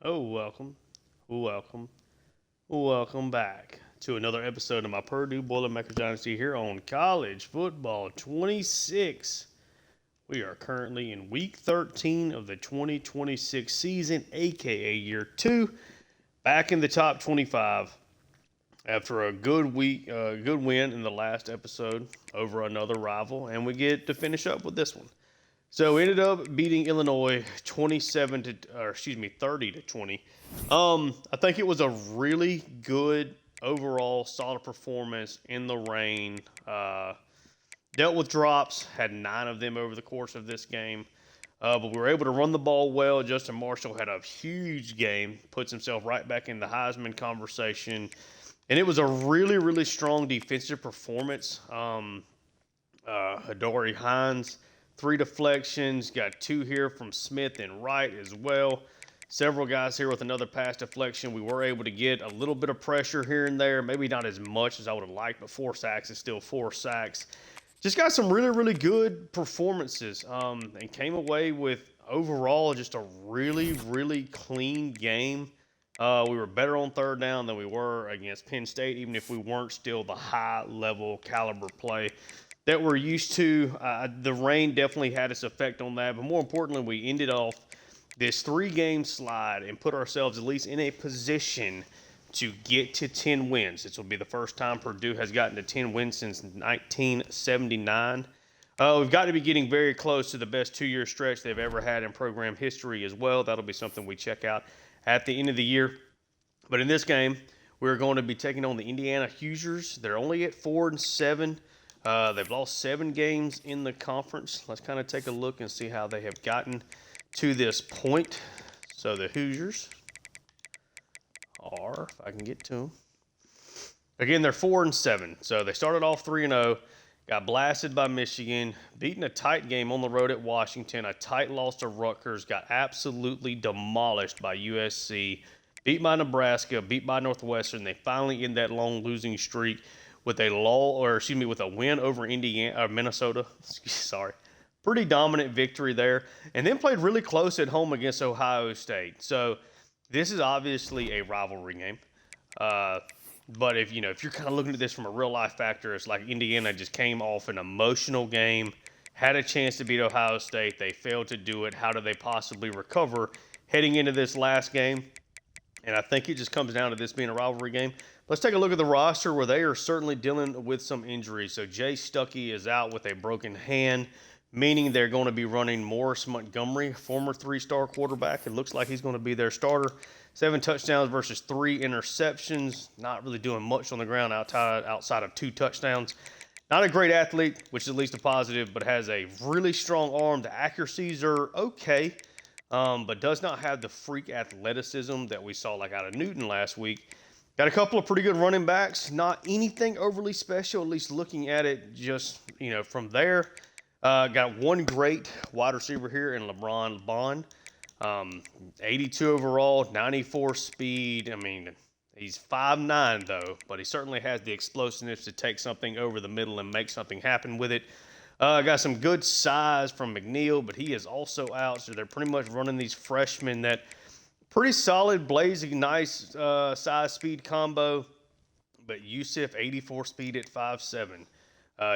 Oh, welcome, welcome back to another episode of my Purdue Boilermakers Dynasty here on College Football 26. We are currently in week 13 of the 2026 season, aka year two, back in the top 25 after a good win in the last episode over another rival, and we get to finish up with this one. So we ended up beating Illinois 30 to 20. I think it was a really good overall solid performance in the rain. Dealt with drops, had 9 of them over the course of this game. But we were able to run the ball well. Justin Marshall had a huge game, puts himself right back in the Heisman conversation. And it was a really, really strong defensive performance. Adoree Hines, 3 deflections, got 2 here from Smith and Wright as well. Several guys here with another pass deflection. We were able to get a little bit of pressure here and there, maybe not as much as I would have liked, but 4 sacks is still 4 sacks. Just got some really, really good performances and came away with overall just a really, really clean game. We were better on third down than we were against Penn State, even if we weren't still the high level caliber play that we're used to. The rain definitely had its effect on that, but more importantly, we ended off this 3 game slide and put ourselves at least in a position to get to 10 wins. This will be the first time Purdue has gotten to 10 wins since 1979. We've got to be getting very close to the best 2-year stretch they've ever had in program history as well. That'll be something we check out at the end of the year. But in this game, we're going to be taking on the Indiana Hoosiers. They're only at 4-7. They've lost 7 games in the conference. Let's kind of take a look and see how they have gotten to this point. So the Hoosiers are, if I can get to them, again, they're 4-7. So they started off 3-0, got blasted by Michigan, beaten a tight game on the road at Washington, a tight loss to Rutgers, got absolutely demolished by USC, beat by Nebraska, beat by Northwestern. They finally end that long losing streak with a win over Minnesota. Sorry. Pretty dominant victory there. And then played really close at home against Ohio State. So this is obviously a rivalry game. But if you're kind of looking at this from a real life factor, it's like Indiana just came off an emotional game, had a chance to beat Ohio State. They failed to do it. How do they possibly recover heading into this last game? And I think it just comes down to this being a rivalry game. Let's take a look at the roster where they are certainly dealing with some injuries. So Jay Stuckey is out with a broken hand, meaning they're going to be running Morris Montgomery, former 3-star quarterback. It looks like he's going to be their starter. 7 touchdowns versus 3 interceptions. Not really doing much on the ground outside of 2 touchdowns. Not a great athlete, which is at least a positive, but has a really strong arm. The accuracies are okay, but does not have the freak athleticism that we saw like out of Newton last week. Got a couple of pretty good running backs. Not anything overly special, at least looking at it just, from there. Got one great wide receiver here in LeBron Bond. 82 overall, 94 speed. I mean, he's 5'9", though, but he certainly has the explosiveness to take something over the middle and make something happen with it. Got some good size from McNeil, but he is also out, so they're pretty much running these freshmen that pretty solid, blazing, nice size-speed combo. But Yusuf, 84 speed at 5'7".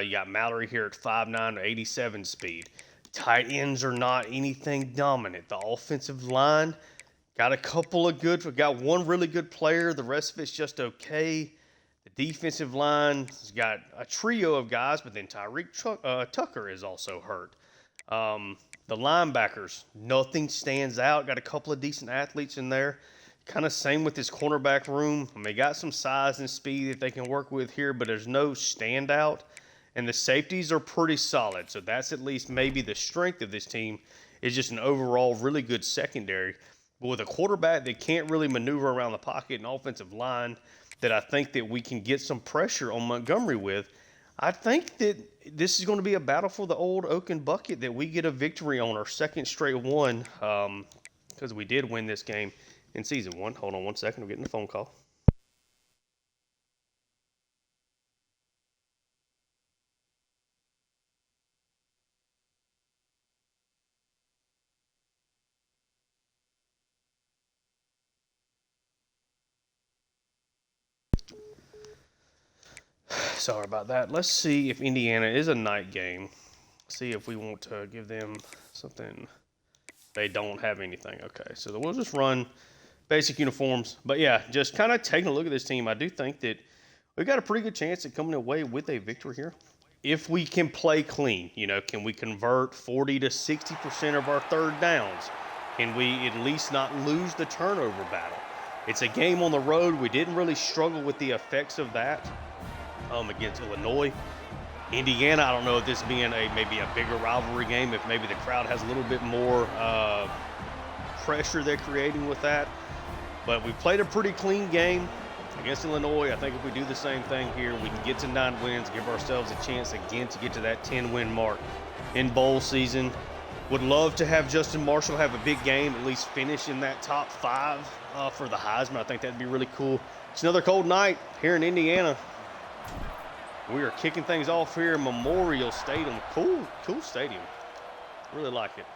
You got Mallory here at 5'9", 87 speed. Tight ends are not anything dominant. The offensive line got got one really good player. The rest of it's just okay. The defensive line has got a trio of guys, but then Tyreek Tucker is also hurt. The linebackers, nothing stands out. Got a couple of decent athletes in there. Kind of same with this cornerback room. I mean, they got some size and speed that they can work with here, but there's no standout. And the safeties are pretty solid. So that's at least maybe the strength of this team is just an overall really good secondary. But with a quarterback that can't really maneuver around the pocket and offensive line that I think that we can get some pressure on Montgomery with, I think that this is going to be a battle for the old Oaken bucket that we get a victory on our second straight one because we did win this game in season 1. Hold on one second. I'm getting a phone call. Sorry about that. Let's see if Indiana is a night game. See if we want to give them something. They don't have anything. Okay, so we'll just run basic uniforms. But yeah, just kind of taking a look at this team, I do think that we got a pretty good chance at coming away with a victory here. If we can play clean, can we convert 40 to 60% of our third downs? Can we at least not lose the turnover battle? It's a game on the road. We didn't really struggle with the effects of that against Illinois. Indiana, I don't know if this being maybe a bigger rivalry game, if maybe the crowd has a little bit more pressure they're creating with that. But we played a pretty clean game against Illinois. I think if we do the same thing here, we can get to 9 wins, give ourselves a chance again to get to that 10-win mark in bowl season. Would love to have Justin Marshall have a big game, at least finish in that top 5 for the Heisman. I think that'd be really cool. It's another cold night here in Indiana. We are kicking things off here in Memorial Stadium. Cool stadium. Really like it.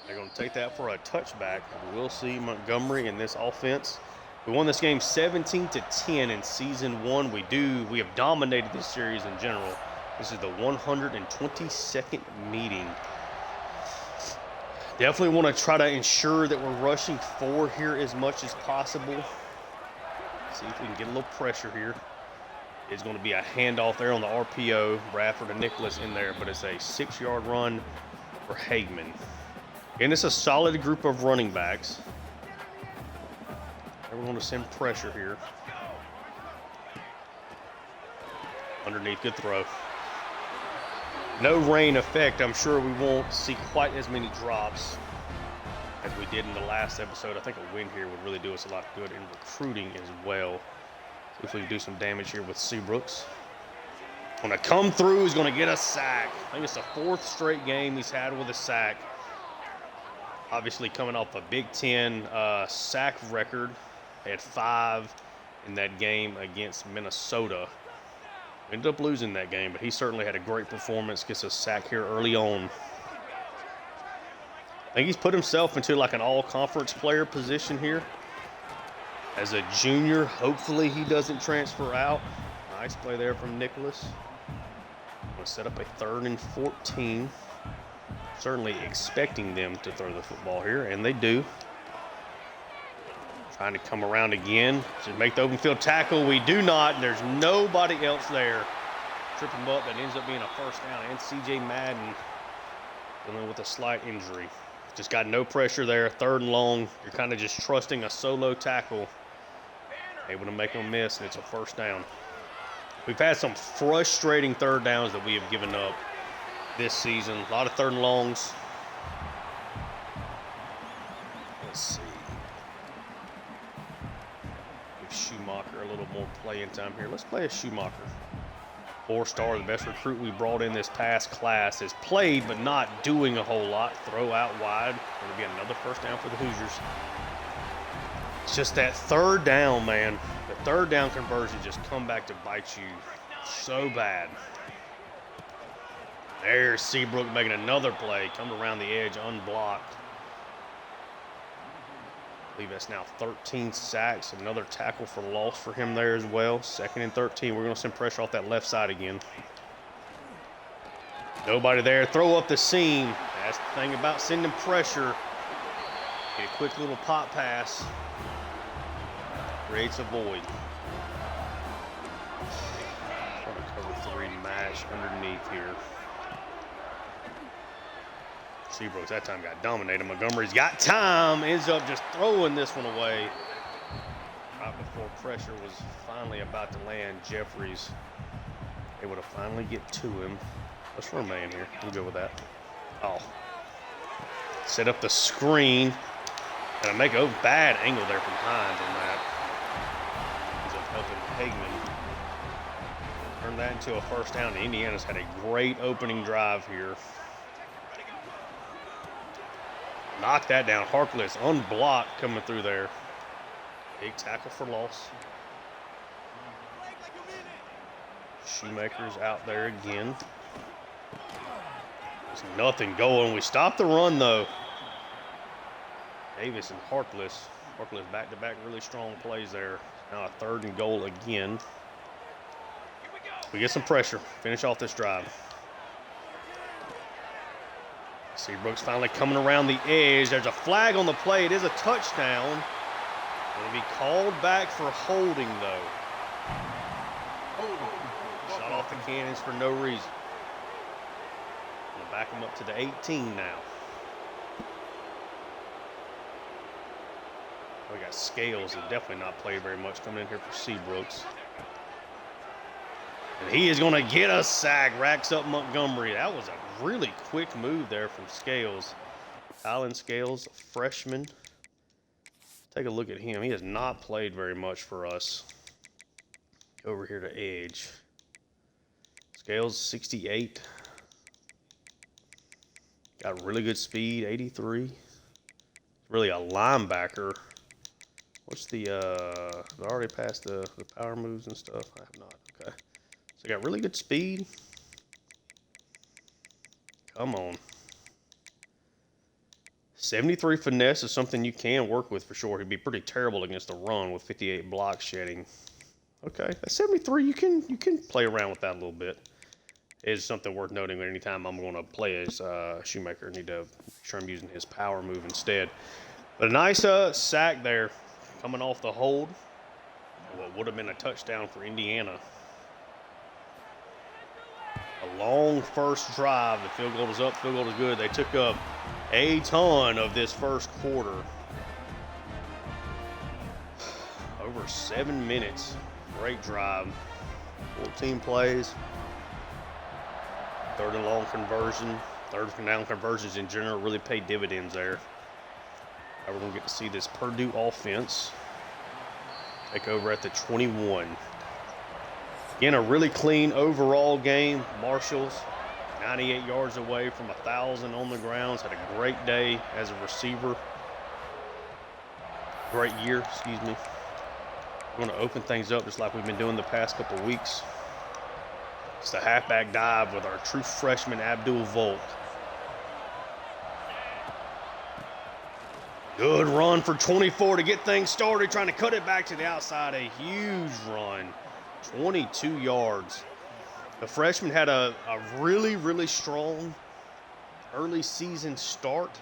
They're going to take that for a touchback. We'll see Montgomery in this offense. We won this game 17-10 in season 1. We have dominated this series in general. This is the 122nd meeting. Definitely want to try to ensure that we're rushing 4 here as much as possible. See if we can get a little pressure here. It's going to be a handoff there on the RPO. Bradford and Nicholas in there, but it's a 6-yard run for Hagman. And it's a solid group of running backs. And we're going to send pressure here. Underneath, good throw. No rain effect. I'm sure we won't see quite as many drops as we did in the last episode. I think a win here would really do us a lot of good in recruiting as well. See if we can do some damage here with Seabrooks. Going to come through. He's going to get a sack. I think it's the 4th straight game he's had with a sack. Obviously coming off a Big Ten sack record. They had 5 in that game against Minnesota. Ended up losing that game, but he certainly had a great performance. Gets a sack here early on. I think he's put himself into like an all-conference player position here. As a junior, hopefully he doesn't transfer out. Nice play there from Nicholas. Going to set up a 3rd and 14. Certainly expecting them to throw the football here, and they do. Trying to come around again to make the open field tackle. We do not, and there's nobody else there. Trip him up, that ends up being a first down. And C.J. Madden dealing with a slight injury. Just got no pressure there. 3rd and long. You're kind of just trusting a solo tackle. Able to make them miss, and it's a first down. We've had some frustrating 3rd downs that we have given up this season. A lot of 3rd and longs. Let's see. Give Schumacher a little more playing time here. Let's play a Schumacher. 4-star, the best recruit we brought in this past class, has played but not doing a whole lot. Throw out wide. Going to be another first down for the Hoosiers. It's just that 3rd down, man. The 3rd down conversion just come back to bite you so bad. There's Seabrook making another play. Come around the edge unblocked. I believe that's now 13 sacks. Another tackle for loss for him there as well. 2nd and 13. We're going to send pressure off that left side again. Nobody there. Throw up the seam. That's the thing about sending pressure. Get a quick little pop pass. Creates a void. Cover 3 match underneath here. Seabrooks that time got dominated. Montgomery's got time. Ends up just throwing this one away. Right before pressure was finally about to land, Jeffries able to finally get to him. Let's run man here. We'll go with that. Oh. Set up the screen. And make a bad angle there from Hines on that. Ends up helping Hagman turn that into a first down. Indiana's had a great opening drive here. Knock that down. Harkless unblocked coming through there. Big tackle for loss. Shoemaker's out there again. There's nothing going. We stopped the run though. Davis and Harkless. Harkless back-to-back really strong plays there. Now a 3rd and goal again. We get some pressure. Finish off this drive. Seabrook's finally coming around the edge. There's a flag on the play. It is a touchdown. It'll be called back for holding, though. Shot off the cannons for no reason. Gonna back him up to the 18 now. We got Scales, who definitely not played very much, coming in here for Seabrooks. And he is going to get a sack. Racks up Montgomery. That was a really quick move there from Scales. Alan Scales, a freshman. Take a look at him. He has not played very much for us. Over here to edge. Scales, 68. Got really good speed, 83. Really a linebacker. What's the, I already passed the power moves and stuff? I have not, okay. So got really good speed. Come on. 73 finesse is something you can work with for sure. He'd be pretty terrible against the run with 58 block shedding. Okay, at 73, you can play around with that a little bit. It is something worth noting. Anytime I'm going to play as Shoemaker, I need to make sure I'm using his power move instead. But a nice sack there, coming off the hold. What would have been a touchdown for Indiana. A long first drive. The field goal is up, field goal is good. They took up a ton of this first quarter. Over 7 minutes. Great drive. 14 plays. Third and long conversion. Third and down conversions in general really pay dividends there. Now we're going to get to see this Purdue offense take over at the 21. Again, a really clean overall game. Marshall's 98 yards away from 1,000 on the grounds. Had a great day as a receiver. Great year, excuse me. We're going to open things up just like we've been doing the past couple weeks. It's the halfback dive with our true freshman Abdul Volk. Good run for 24 to get things started, trying to cut it back to the outside. A huge run, 22 yards. The freshman had a really, really strong early season start.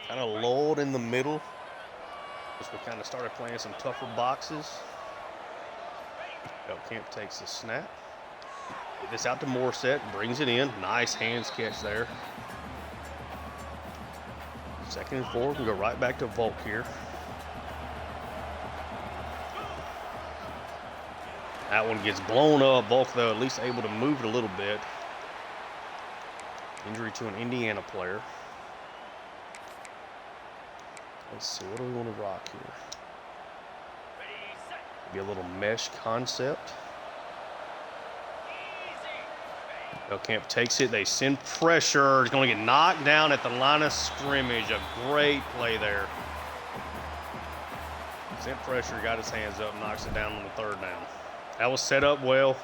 Kind of lulled in the middle as we kind of started playing some tougher boxes. Kemp takes the snap. Get this out to Morset, brings it in. Nice hands catch there. 2nd and 4, we go right back to Volk here. That one gets blown up. Volk, though, at least able to move it a little bit. Injury to an Indiana player. Let's see, what do we want to rock here? Maybe a little mesh concept. Kemp takes it. They send pressure. He's going to get knocked down at the line of scrimmage. A great play there. Sent pressure, got his hands up, knocks it down on the 3rd down. That was set up well.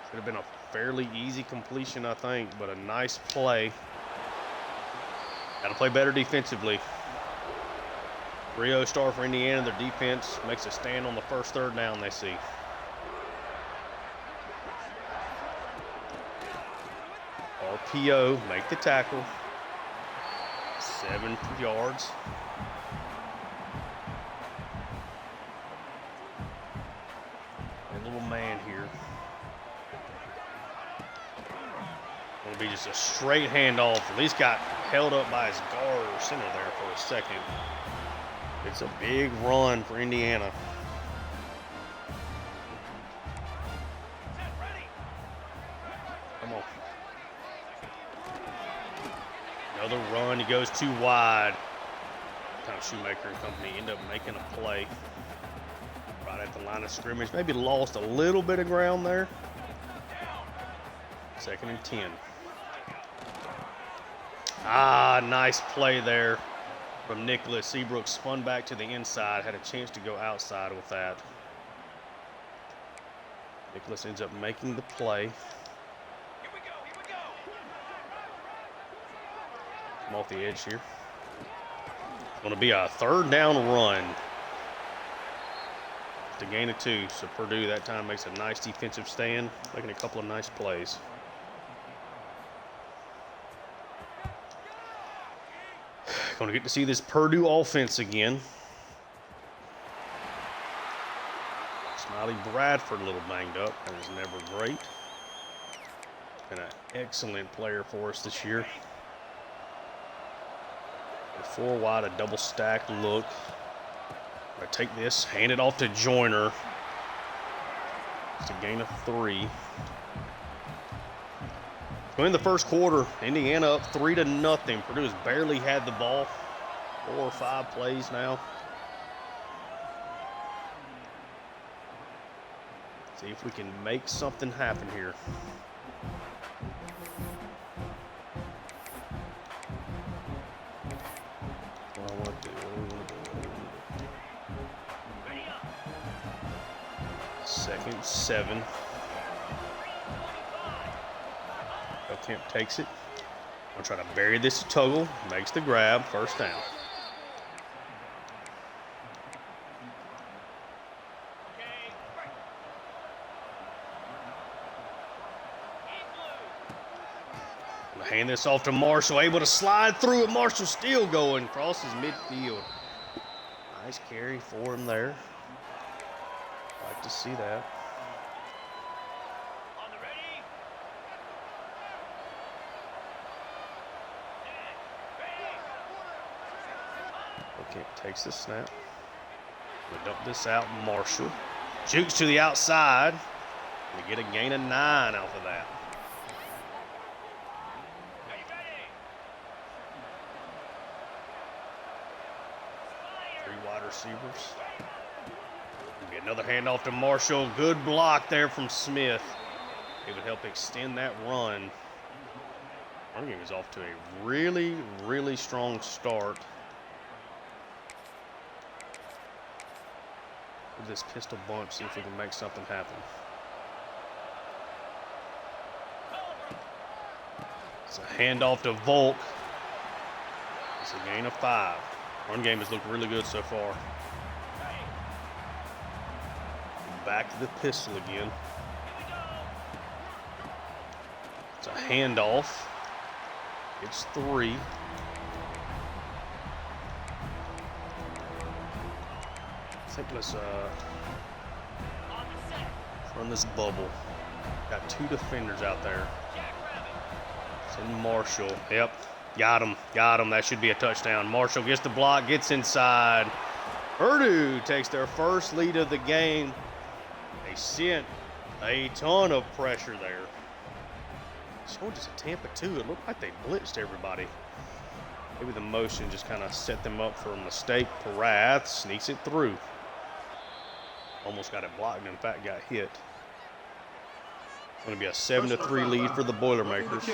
Should have been a fairly easy completion, I think, but a nice play. Got to play better defensively. Rio star for Indiana. Their defense makes a stand on the first 3rd down they see. RPO, make the tackle. 7 yards. A little man here. It'll be just a straight handoff. At least got held up by his guard or center there for a second. It's a big run for Indiana. Come on. Another run, he goes too wide. Kind of Shoemaker and company end up making a play right at the line of scrimmage. Maybe lost a little bit of ground there. 2nd and 10. Nice play there from Nicholas. Seabrook spun back to the inside, had a chance to go outside with that. Nicholas ends up making the play. Come off the edge here. It's going to be a 3rd down run. It's a gain of 2. So Purdue that time makes a nice defensive stand, making a couple of nice plays. Going to get to see this Purdue offense again. Smiley Bradford a little banged up. That is never great. Been an excellent player for us this year. 4 wide, a double stack look. I'm going to take this, hand it off to Joyner. It's a gain of 3. So in the first quarter, Indiana up 3-0. Purdue has barely had the ball. 4 or 5 plays now. See if we can make something happen here. What I want to do. 2nd, 7. Attempt takes it. I'm trying to bury this to Tuggle. Makes the grab. First down. Hand this off to Marshall, able to slide through it. Marshall still going, crosses midfield. Nice carry for him there. Like to see that. Okay, takes the snap. We'll dump this out. Marshall jukes to the outside. We get a gain of 9 off of that. 3 wide receivers. Get another handoff to Marshall. Good block there from Smith. It would help extend that run. Run game is off to a really, really strong start. With this pistol bunch, see if we can make something happen. It's a handoff to Volk. It's a gain of 5. Run game has looked really good so far. Back to the pistol again. It's a handoff. It's 3. I think let's run this bubble. Got 2 defenders out there. It's in Marshall. Yep. Got him. Got him. That should be a touchdown. Marshall gets the block, gets inside. Purdue takes their first lead of the game. They sent a ton of pressure there. So just a Tampa 2. It looked like they blitzed everybody. Maybe the motion just kind of set them up for a mistake. Parath sneaks it through. Almost got it blocked and in fact got hit. It's going to be a 7-3 lead for the Boilermakers.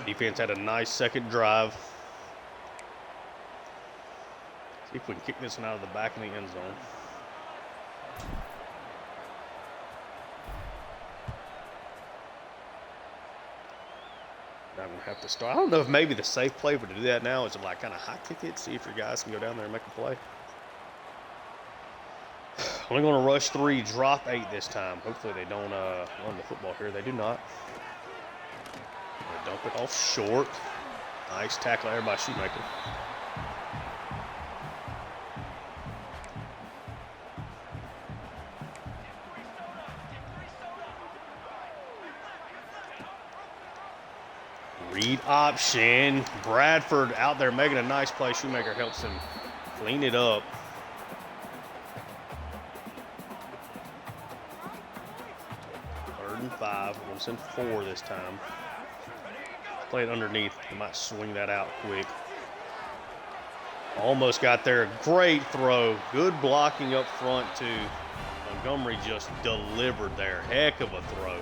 Defense had a nice second drive. See if we can kick this one out of the back of the end zone. I'm going to have to start. I don't know if maybe the safe play would do that now is to like kind of high kick it, see if your guys can go down there and make a play. Only going to rush 3, drop 8 this time. Hopefully they don't run the football here. They do not. Dump it off short. Nice tackle there by Shoemaker. Read option. Bradford out there making a nice play. Shoemaker helps him clean it up. Third and 5. We'll send 4 this time. Play it underneath. They might swing that out quick. Almost got there. Great throw. Good blocking up front, too. Montgomery just delivered there. Heck of a throw.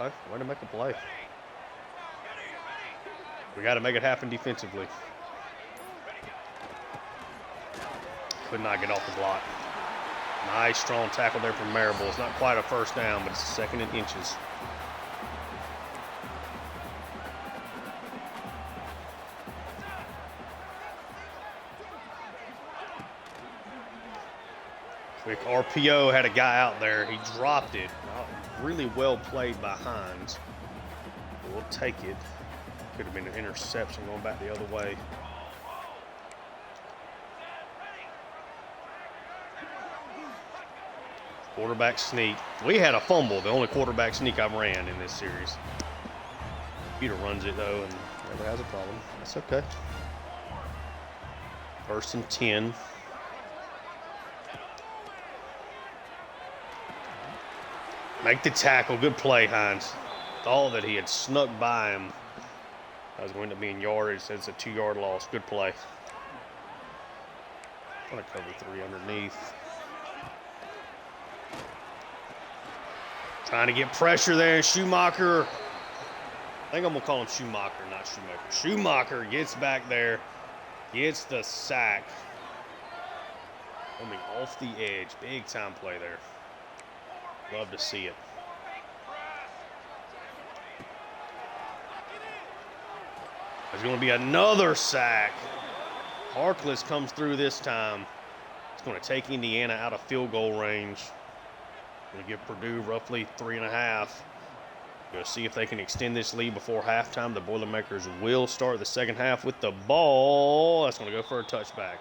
Okay, way to make a play. We got to make it happen defensively. Could not get off the block. Nice, strong tackle there from Marable. It's not quite a first down, but it's a 2nd and inches. Quick RPO, had a guy out there. He dropped it. Really well played by Hines. We'll take it. Could have been an interception going back the other way. Quarterback sneak. We had a fumble, the only quarterback sneak I've ran in this series. Peter runs it, though, and never has a problem. That's okay. 1st and 10. Make the tackle. Good play, Hines. Thought that he had snuck by him. That was going to be in yardage. It's a 2-yard loss. Good play. I'm going to cover 3 underneath. Trying to get pressure there. Schumacher. I think I'm going to call him Schumacher, not Schumacher. Schumacher gets back there. Gets the sack. Coming off the edge. Big time play there. Love to see it. There's going to be another sack. Harkless comes through this time. It's going to take Indiana out of field goal range. Going to give Purdue roughly 3.5. Going to see if they can extend this lead before halftime. The Boilermakers will start the second half with the ball. That's going to go for a touchback.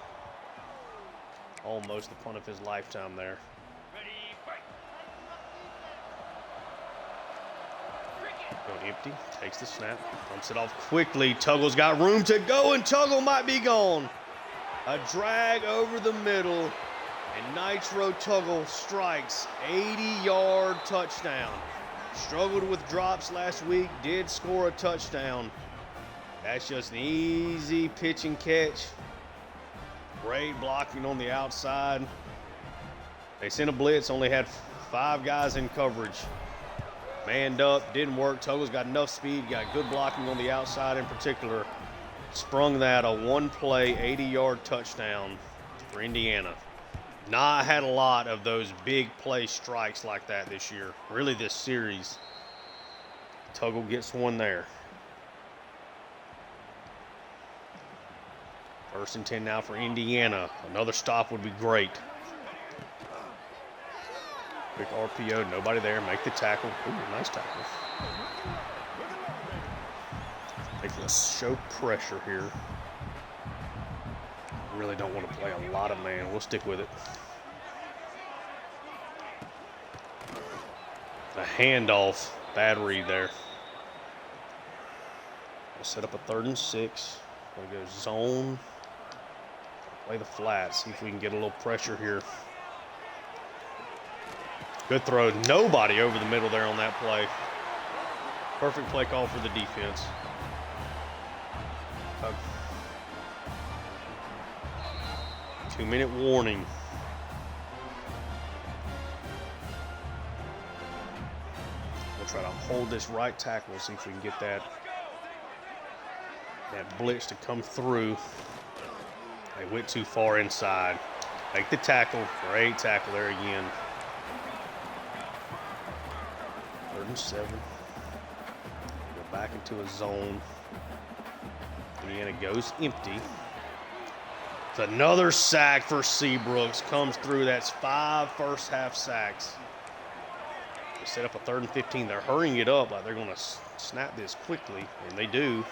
Almost the punt of his lifetime there. Going empty, takes the snap, pumps it off quickly. Tuggle's got room to go, and Tuggle might be gone. A drag over the middle, and Nitro Tuggle strikes 80-yard touchdown. Struggled with drops last week, did score a touchdown. That's just an easy pitch and catch. Great blocking on the outside. They sent a blitz, only had 5 guys in coverage. Manned up, didn't work. Tuggle's got enough speed, got good blocking on the outside in particular. Sprung that, a one-play, 80-yard touchdown for Indiana. Not had a lot of those big play strikes like that this year, really this series. Tuggle gets one there. 1st and 10 now for Indiana. Another stop would be great. Quick RPO, nobody there. Make the tackle. Ooh, nice tackle. I think let's show pressure here. Really don't want to play a lot of man. We'll stick with it. A handoff. Bad read there. We'll set up a 3rd and 6. We'll go zone. Play the flat. See if we can get a little pressure here. Good throw. Nobody over the middle there on that play. Perfect play call for the defense. 2-minute warning. We'll try to hold this right tackle, see if we can get that blitz to come through. They went too far inside. Make the tackle. Great tackle there again. 3rd and 7. Go back into a zone. Indiana goes empty. It's another sack for Seabrooks. Comes through. That's 5 first-half sacks. They set up a 3rd and 15. They're hurrying it up like they're going to snap this quickly, and they do.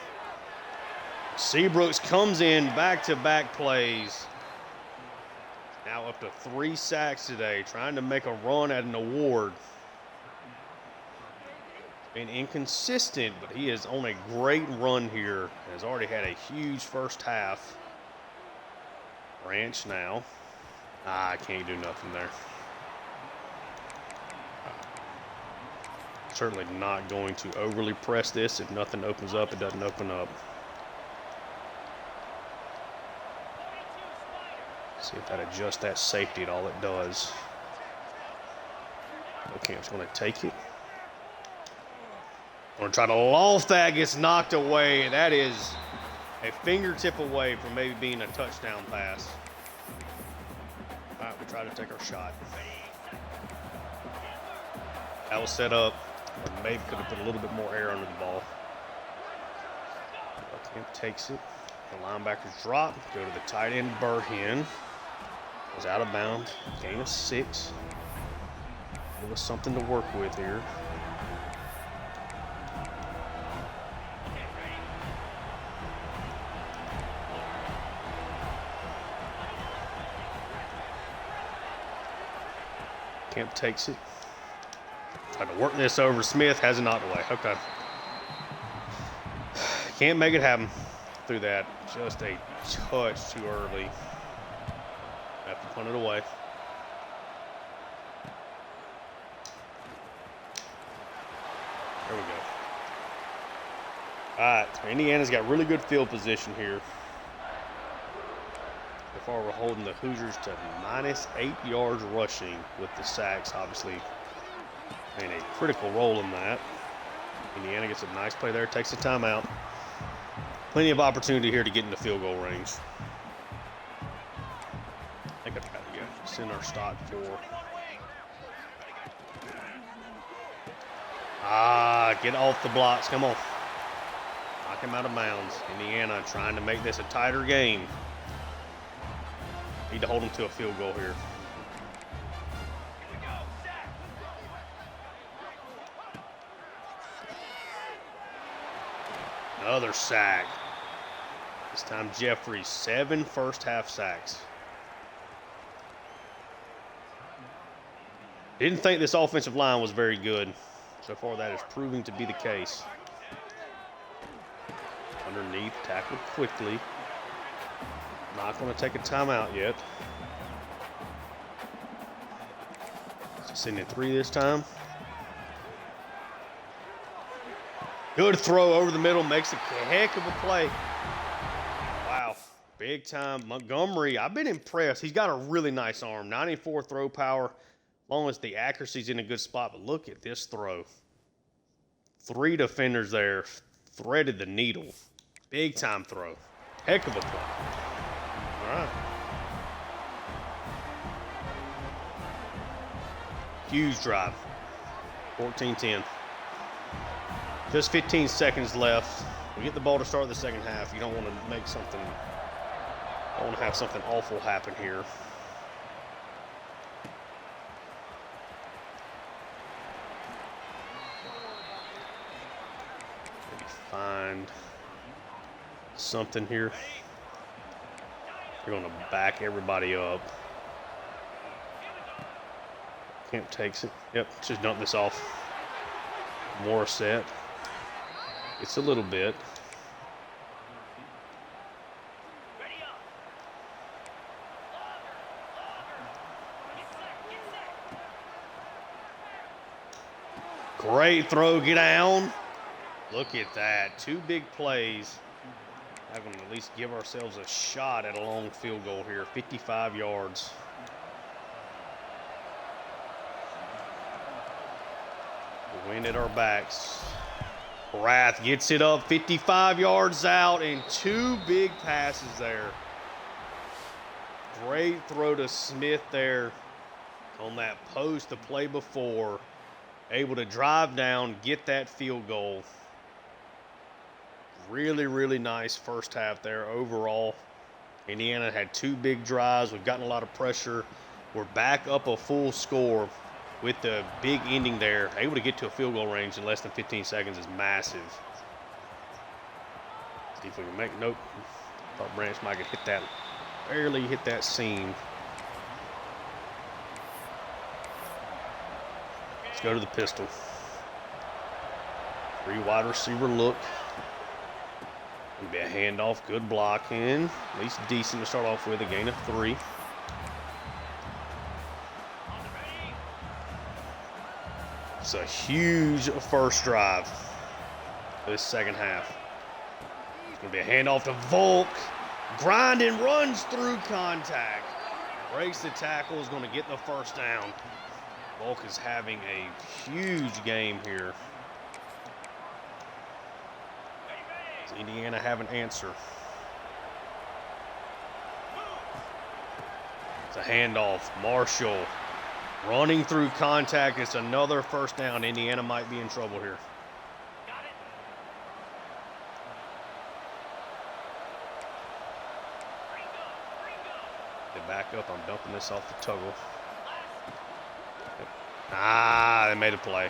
Seabrooks comes in, back-to-back plays. Now up to 3 sacks today, trying to make a run at an award. Been inconsistent, but he is on a great run here. Has already had a huge first half. Branch now. I can't do nothing there. Certainly not going to overly press this. If nothing opens up, it doesn't open up. See if that adjusts that safety at all it does. Okay, I'm just going to take it. I'm going to try to loft that, gets knocked away. That is a fingertip away from maybe being a touchdown pass. All right, we'll try to take our shot. That was set up. Maybe could have put a little bit more air under the ball. Kemp takes it. The linebackers drop. Go to the tight end, Burhen. Is out of bounds. Gain of 6. Give us something to work with here. Kemp takes it. Tried to work this over. Smith has it knocked away. Okay. Can't make it happen through that. Just a touch too early. Have to punt it away. There we go. All right. Indiana's got really good field position here. So far, we're holding the Hoosiers to -8 yards rushing with the sacks, obviously playing a critical role in that. Indiana gets a nice play there, takes the timeout. Plenty of opportunity here to get into field goal range. I think I've got to go send our stock for. Get off the blocks. Come on. Knock him out of bounds. Indiana trying to make this a tighter game. Need to hold them to a field goal here. Another sack. This time Jeffries, 7 first-half sacks. Didn't think this offensive line was very good. So far, that is proving to be the case. Underneath, tackled quickly. Not going to take a timeout yet. Sending 3 this time. Good throw over the middle, makes a heck of a play. Wow, big time. Montgomery, I've been impressed. He's got a really nice arm, 94 throw power, as long as the accuracy's in a good spot. But look at this throw. 3 defenders there, threaded the needle. Big time throw. Heck of a play. All right. Huge drive. 14-10. Just 15 seconds left. We get the ball to start the second half. You don't want to make something, don't want to have something awful happen here. Maybe find something here. You're going to back everybody up. Kemp takes it. Yep, just dump this off. Morissette. It's a little bit. Great throw, get down. Look at that, 2 big plays. Having to at least give ourselves a shot at a long field goal here, 55 yards. The wind at our backs. Rath gets it up 55 yards out and 2 big passes there. Great throw to Smith there on that post the play before. Able to drive down, get that field goal. Really, really nice first half there overall. Indiana had 2 big drives. We've gotten a lot of pressure. We're back up a full score. With the big ending there, able to get to a field goal range in less than 15 seconds is massive. See if we can make, nope. Thought Branch might have hit that, barely hit that seam. Let's go to the pistol. 3 wide receiver look. Gonna be a handoff, good blocking. At least decent to start off with, a gain of 3. It's a huge first drive for this second half. It's going to be a handoff to Volk. Grinding, runs through contact. Breaks the tackle, is going to get the first down. Volk is having a huge game here. Does Indiana have an answer? It's a handoff. Marshall. Running through contact, it's another first down. Indiana might be in trouble here. They back up. I'm dumping this off the tuggle. Ah, they made a play.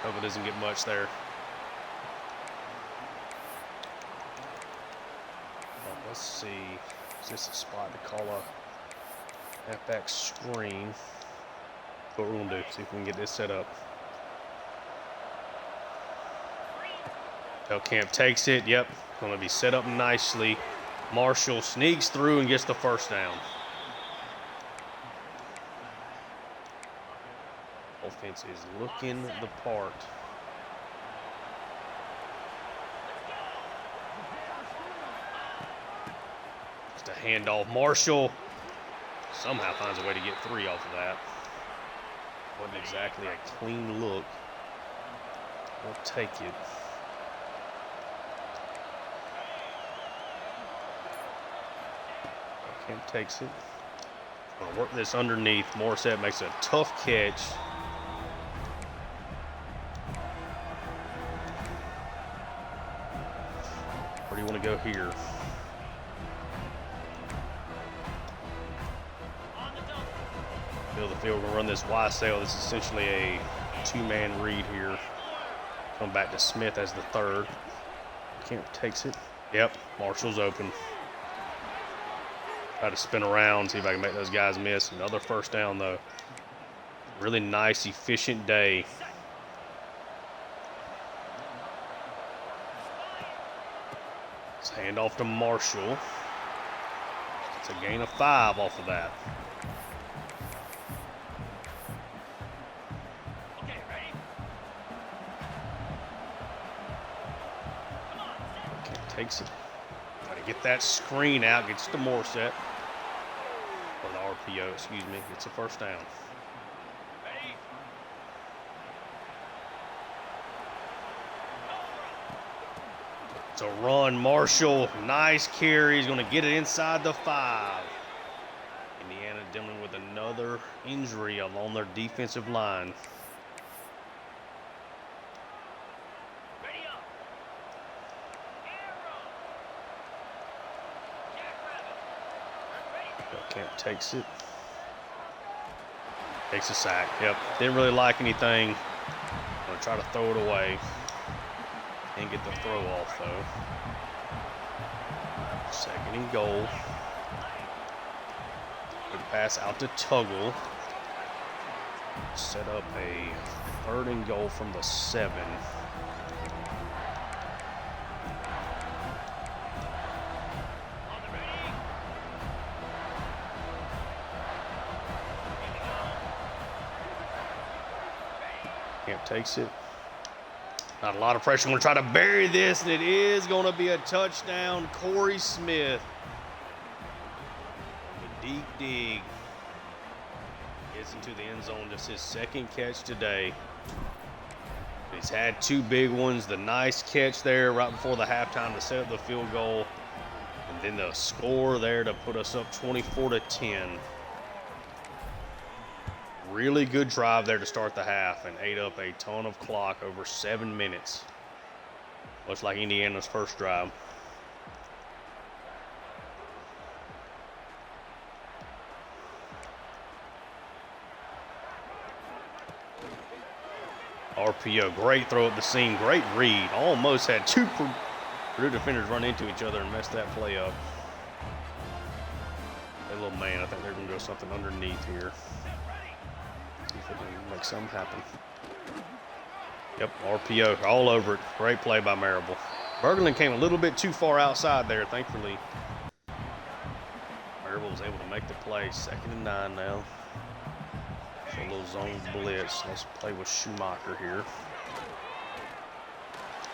Hope it doesn't get much there. Well, let's see. Is this a spot to call a halfback screen? What we're going to do, see if we can get this set up. Camp takes it. Yep, going to be set up nicely. Marshall sneaks through and gets the first down. Offense is looking the part. Just a handoff. Marshall somehow finds a way to get 3 off of that. Wasn't exactly a clean look. We'll take it. Kemp takes it. Gonna work this underneath. Morissette makes a tough catch. Where do you want to go here? Middle of the field, we're gonna run this YSL. This is essentially a 2-man read here. Come back to Smith as the third. Kemp takes it. Yep, Marshall's open. Try to spin around, see if I can make those guys miss. Another first down, though. Really nice, efficient day. Let's hand off to Marshall. It's a gain of 5 off of that. Okay, ready? Okay, takes it. Try to get that screen out, gets to Morissette. Or the RPO, excuse me. It's a first down. Ready? It's a run. Marshall, nice carry. He's going to get it inside the 5. Indiana dealing with another injury along their defensive line. Camp takes it. Takes a sack. Yep. Didn't really like anything. Gonna try to throw it away. Can't get the throw off though. 2nd and goal. Good pass out to Tuggle. Set up a 3rd and goal from the 7. Camp takes it. Not a lot of pressure. I'm going to try to bury this, and it is going to be a touchdown. Corey Smith. A deep dig. Gets into the end zone. Just his 2nd catch today. He's had 2 big ones. The nice catch there right before the halftime to set up the field goal. And then the score there to put us up 24-10. Really good drive there to start the half and ate up a ton of clock, over 7 minutes. Much like Indiana's first drive. RPO, great throw up the seam, great read. Almost had 2 Purdue defenders run into each other and mess that play up. That little man, I think they're going to go something underneath here. See if it can make something happen. Yep, RPO all over it. Great play by Marable. Berglund came a little bit too far outside there, thankfully. Marable was able to make the play. 2nd and 9 now. So a little zone blitz. Let's play with Schumacher here.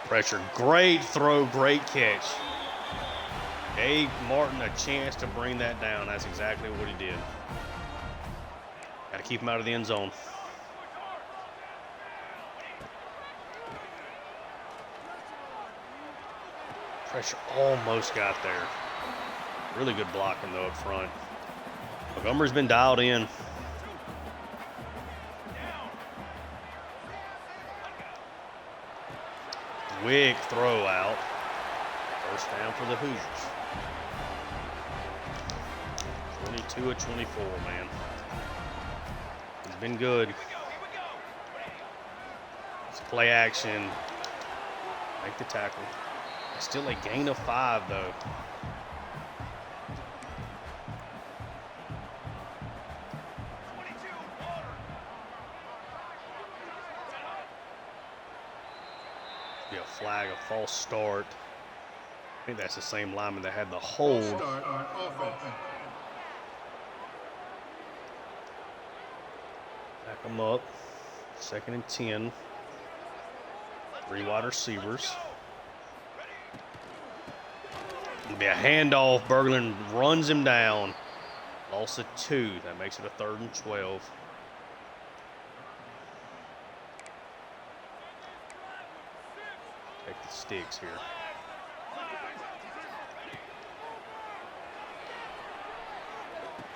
Pressure, great throw, great catch. Gave Martin a chance to bring that down. That's exactly what he did. Got to keep him out of the end zone. Pressure almost got there. Really good blocking though up front. Montgomery's been dialed in. Quick throw out. First down for the Hoosiers. 22 of 24, man. He's been good. It's play action. Make the tackle. Still a gain of 5, though. Be a flag, a false start. I think that's the same lineman that had the hold. Back them up. 2nd and 10. 3 wide receivers. It'll be a handoff. Berglund runs him down. Loss of 2. That makes it a 3rd and 12. Take the sticks here.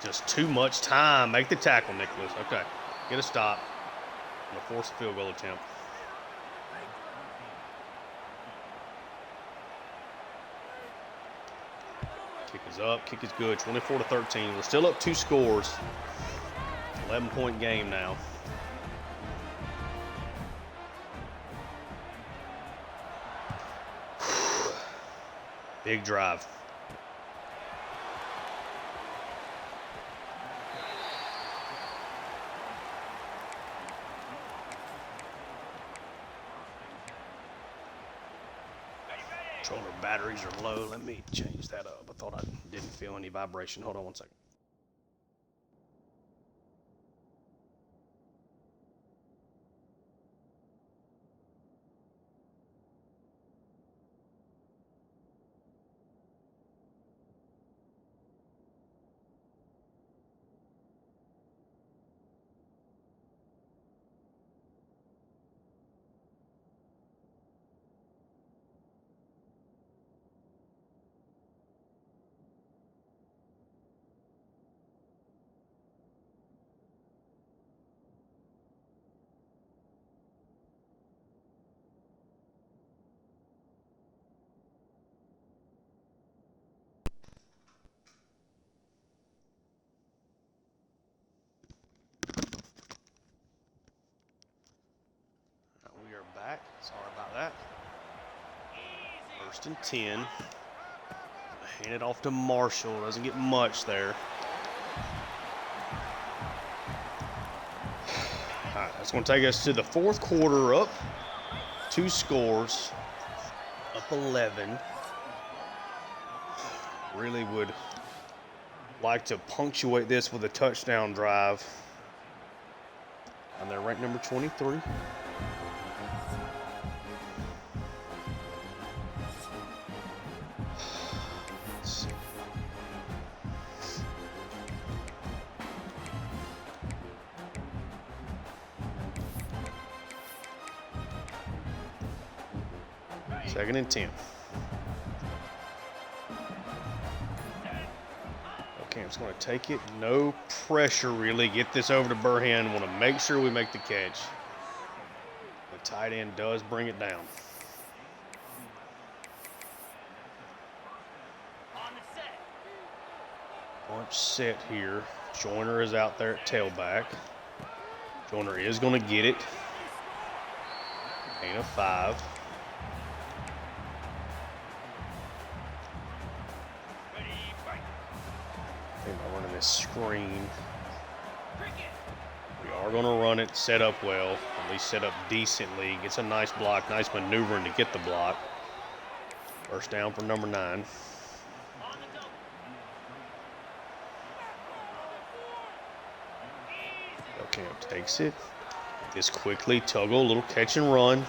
Just too much time. Make the tackle, Nicholas. Okay. Get a stop. And a forced field goal attempt. Kick is up. Kick is good. 24-13. We're still up 2 scores. 11-point game now. Big drive. Controller batteries are low. Let me change that up. I thought I didn't feel any vibration. Hold on one second. Back. Sorry about that. 1st and 10. Hand it off to Marshall. Doesn't get much there. All right, that's going to take us to the 4th quarter, up 2 scores, up 11. Really would like to punctuate this with a touchdown drive. And they're ranked number 23. Second and 10. Okay, I'm just going to take it. No pressure, really. Get this over to Burhan. Want to make sure we make the catch. The tight end does bring it down. Bunch set here. Joyner is out there at tailback. Joyner is going to get it. Gain of 5. Running this screen. We are going to run it, set up well, at least set up decently. Gets a nice block, nice maneuvering to get the block. First down for number 9. Camp takes it. This quickly, Tuggle, a little catch and run.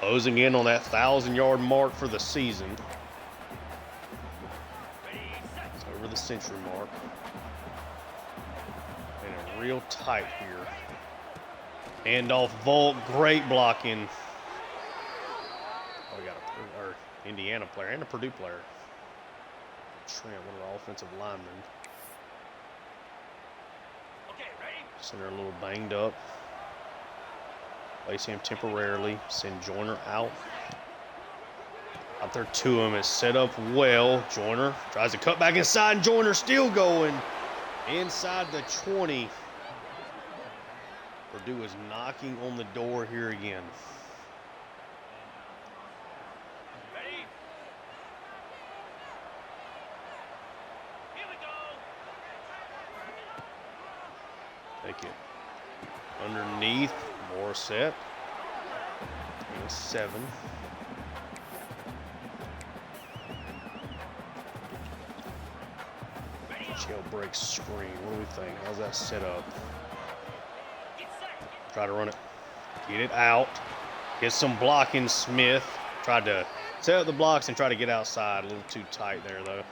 Closing in on that 1,000-yard mark for the season. It's over the century mark. And real tight here. Handoff, Volk, great blocking. Oh, we got a Indiana player and a Purdue player. Trent, one of the offensive linemen. Center a little banged up. Place him temporarily. Send Joyner out. Out there to him. It's set up well. Joyner tries to cut back inside. And Joyner still going. Inside the 20. Purdue is knocking on the door here again. Ready? Here we go. Take it underneath. Morissette. 7. Jailbreak screen. What do we think? How's that set up? Try to run it. Get it out. Get some blocking, Smith. Tried to set up the blocks and try to get outside. A little too tight there, though.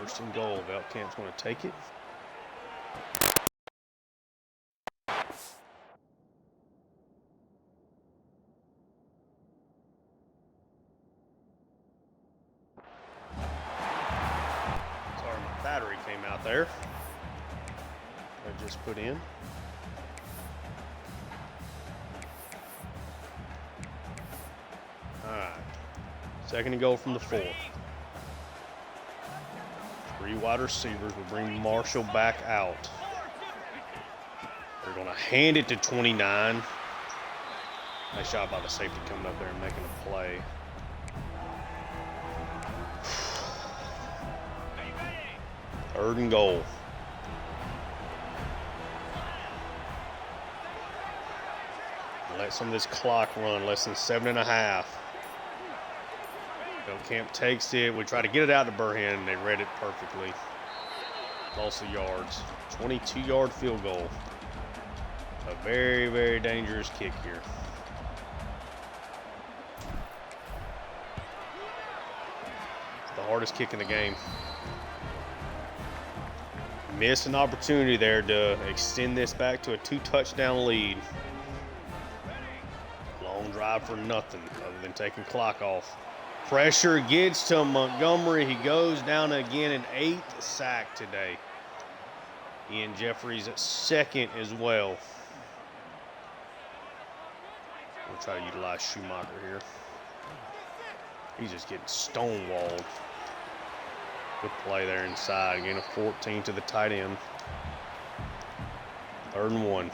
First and goal. Veltkamp's going to take it. Sorry, my battery came out there. I just put in. All right. Second and goal from the 4. 3 wide receivers will bring Marshall back out. They're going to hand it to 29. Nice shot by the safety coming up there and making a play. Third and goal. Let some of this clock run. Less than 7.5. Veltkamp takes it. We try to get it out to Burhan, and they read it perfectly. Loss of yards. 22-yard field goal. A very, very dangerous kick here. It's the hardest kick in the game. Missed an opportunity there to extend this back to a 2-touchdown lead. Long drive for nothing other than taking clock off. Pressure gets to Montgomery. He goes down again, an 8th sack today. Ian Jeffries at 2nd as well. We'll try to utilize Schumacher here. He's just getting stonewalled. Good play there inside. Gain of 14 to the tight end. 3rd and 1.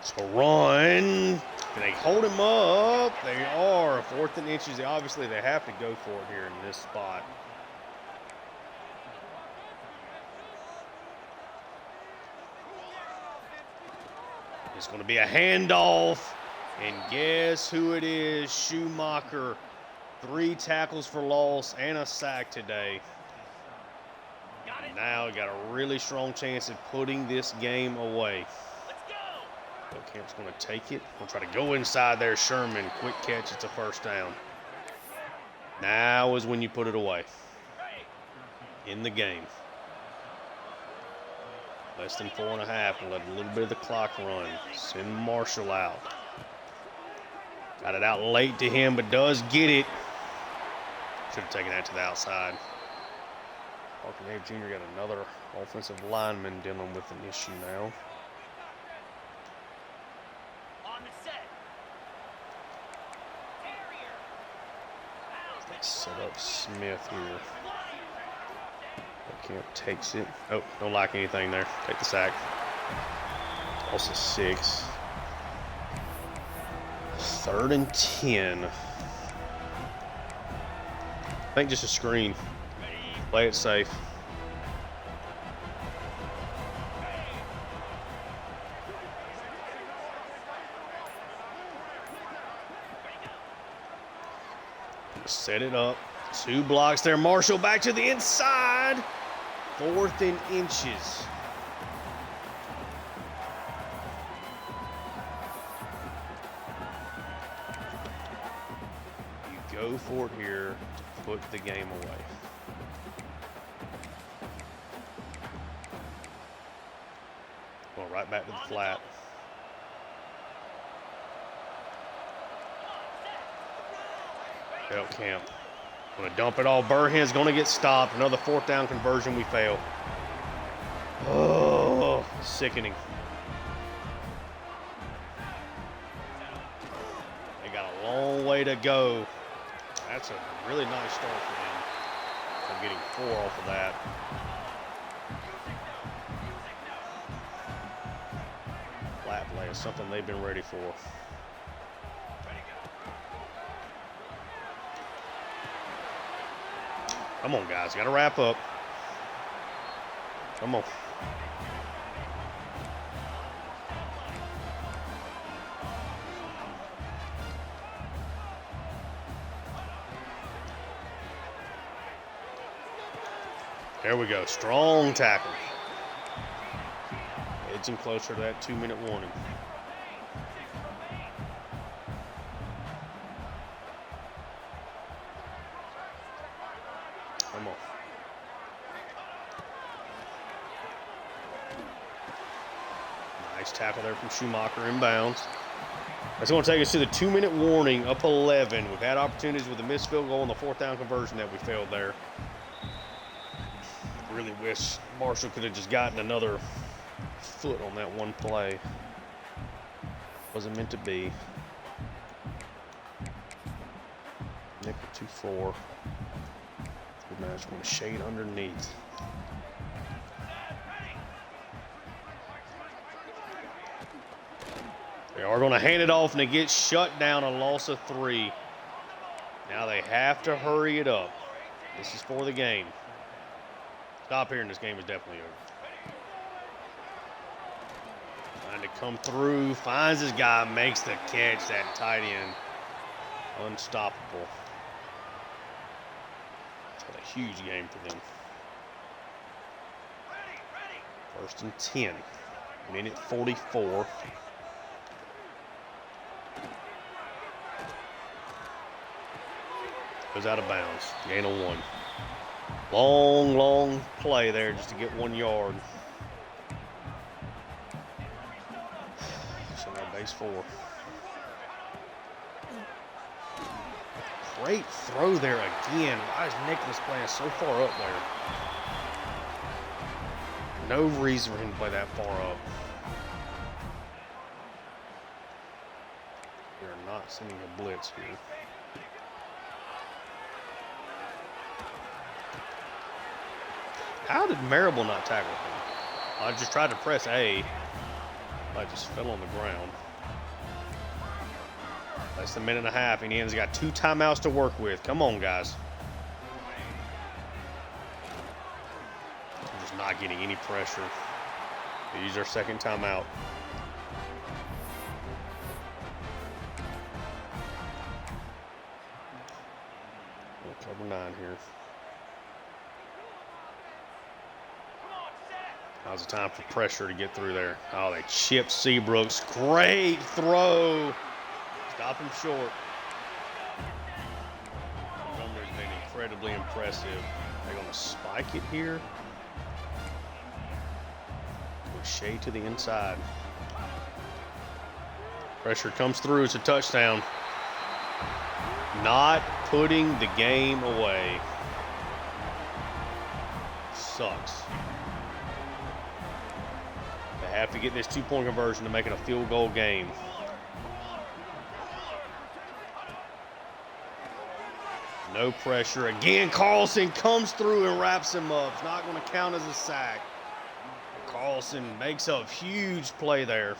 So run. Can they hold him up? They are. 4th and inches. Obviously, they have to go for it here in this spot. It's going to be a handoff. And guess who it is? Schumacher. 3 tackles for loss and a sack today. Now we got a really strong chance at putting this game away. Veltkamp's going to take it. We'll try to go inside there. Sherman, quick catch. It's a 1st down. Now is when you put it away. In the game. Less than 4.5. We'll let a little bit of the clock run. Send Marshall out. Got it out late to him, but does get it. Should have taken that to the outside. Parker Dave Jr. got another offensive lineman dealing with an issue now. Set up Smith here. Veltkamp takes it. Oh, don't like anything there. Take the sack. Also 6. 3rd and 10. I think just a screen. Play it safe. Set it up. 2 blocks there. Marshall back to the inside. 4th and inches. You go for it here to put the game away. Going right back to the flat. Veltkamp. Going to dump it all. Burhan's going to get stopped. Another 4th down conversion we fail. Oh, sickening. They got a long way to go. That's a really nice start for them. I'm getting 4 off of that. Flat play is something they've been ready for. Come on, guys. Got to wrap up. Come on. There we go. Strong tackle. Edging closer to that 2-minute warning. Come on. Nice tackle there from Schumacher inbounds. That's going to take us to the 2-minute warning, up 11. We've had opportunities with the missed field goal and the 4th down conversion that we failed there. Really wish Marshall could have just gotten another foot on that one play. Wasn't meant to be. Nickel 2-4. Good match with a shade underneath. They are going to hand it off, and they get shut down, a loss of 3. Now they have to hurry it up. This is for the game. Stop here, and this game is definitely over. Trying to come through, finds his guy, makes the catch, that tight end. Unstoppable. It's been a huge game for them. 1st and 10. Minute 44. Goes out of bounds. Gain of 1. Long play there just to get 1 yard. So now base 4. Great throw there again. Why is Nicholas playing so far up there? No reason for him to play that far up. We are not sending a blitz here. How did Marable not tackle him? I just tried to press A. I just fell on the ground. Less than a minute and a half. Indiana's got 2 timeouts to work with. Come on, guys. We're just not getting any pressure. They use our 2nd timeout. We'll cover 9 here. Now's the time for pressure to get through there. Oh, they chipped Seabrooks. Great throw. Stop him short. Montgomery's been incredibly impressive. They're going to spike it here. With shade to the inside. Pressure comes through. It's a touchdown. Not putting the game away. Sucks. They have to get this 2-point conversion to make it a field goal game. No pressure. Again, Carlson comes through and wraps him up. It's not going to count as a sack. Carlson makes a huge play there.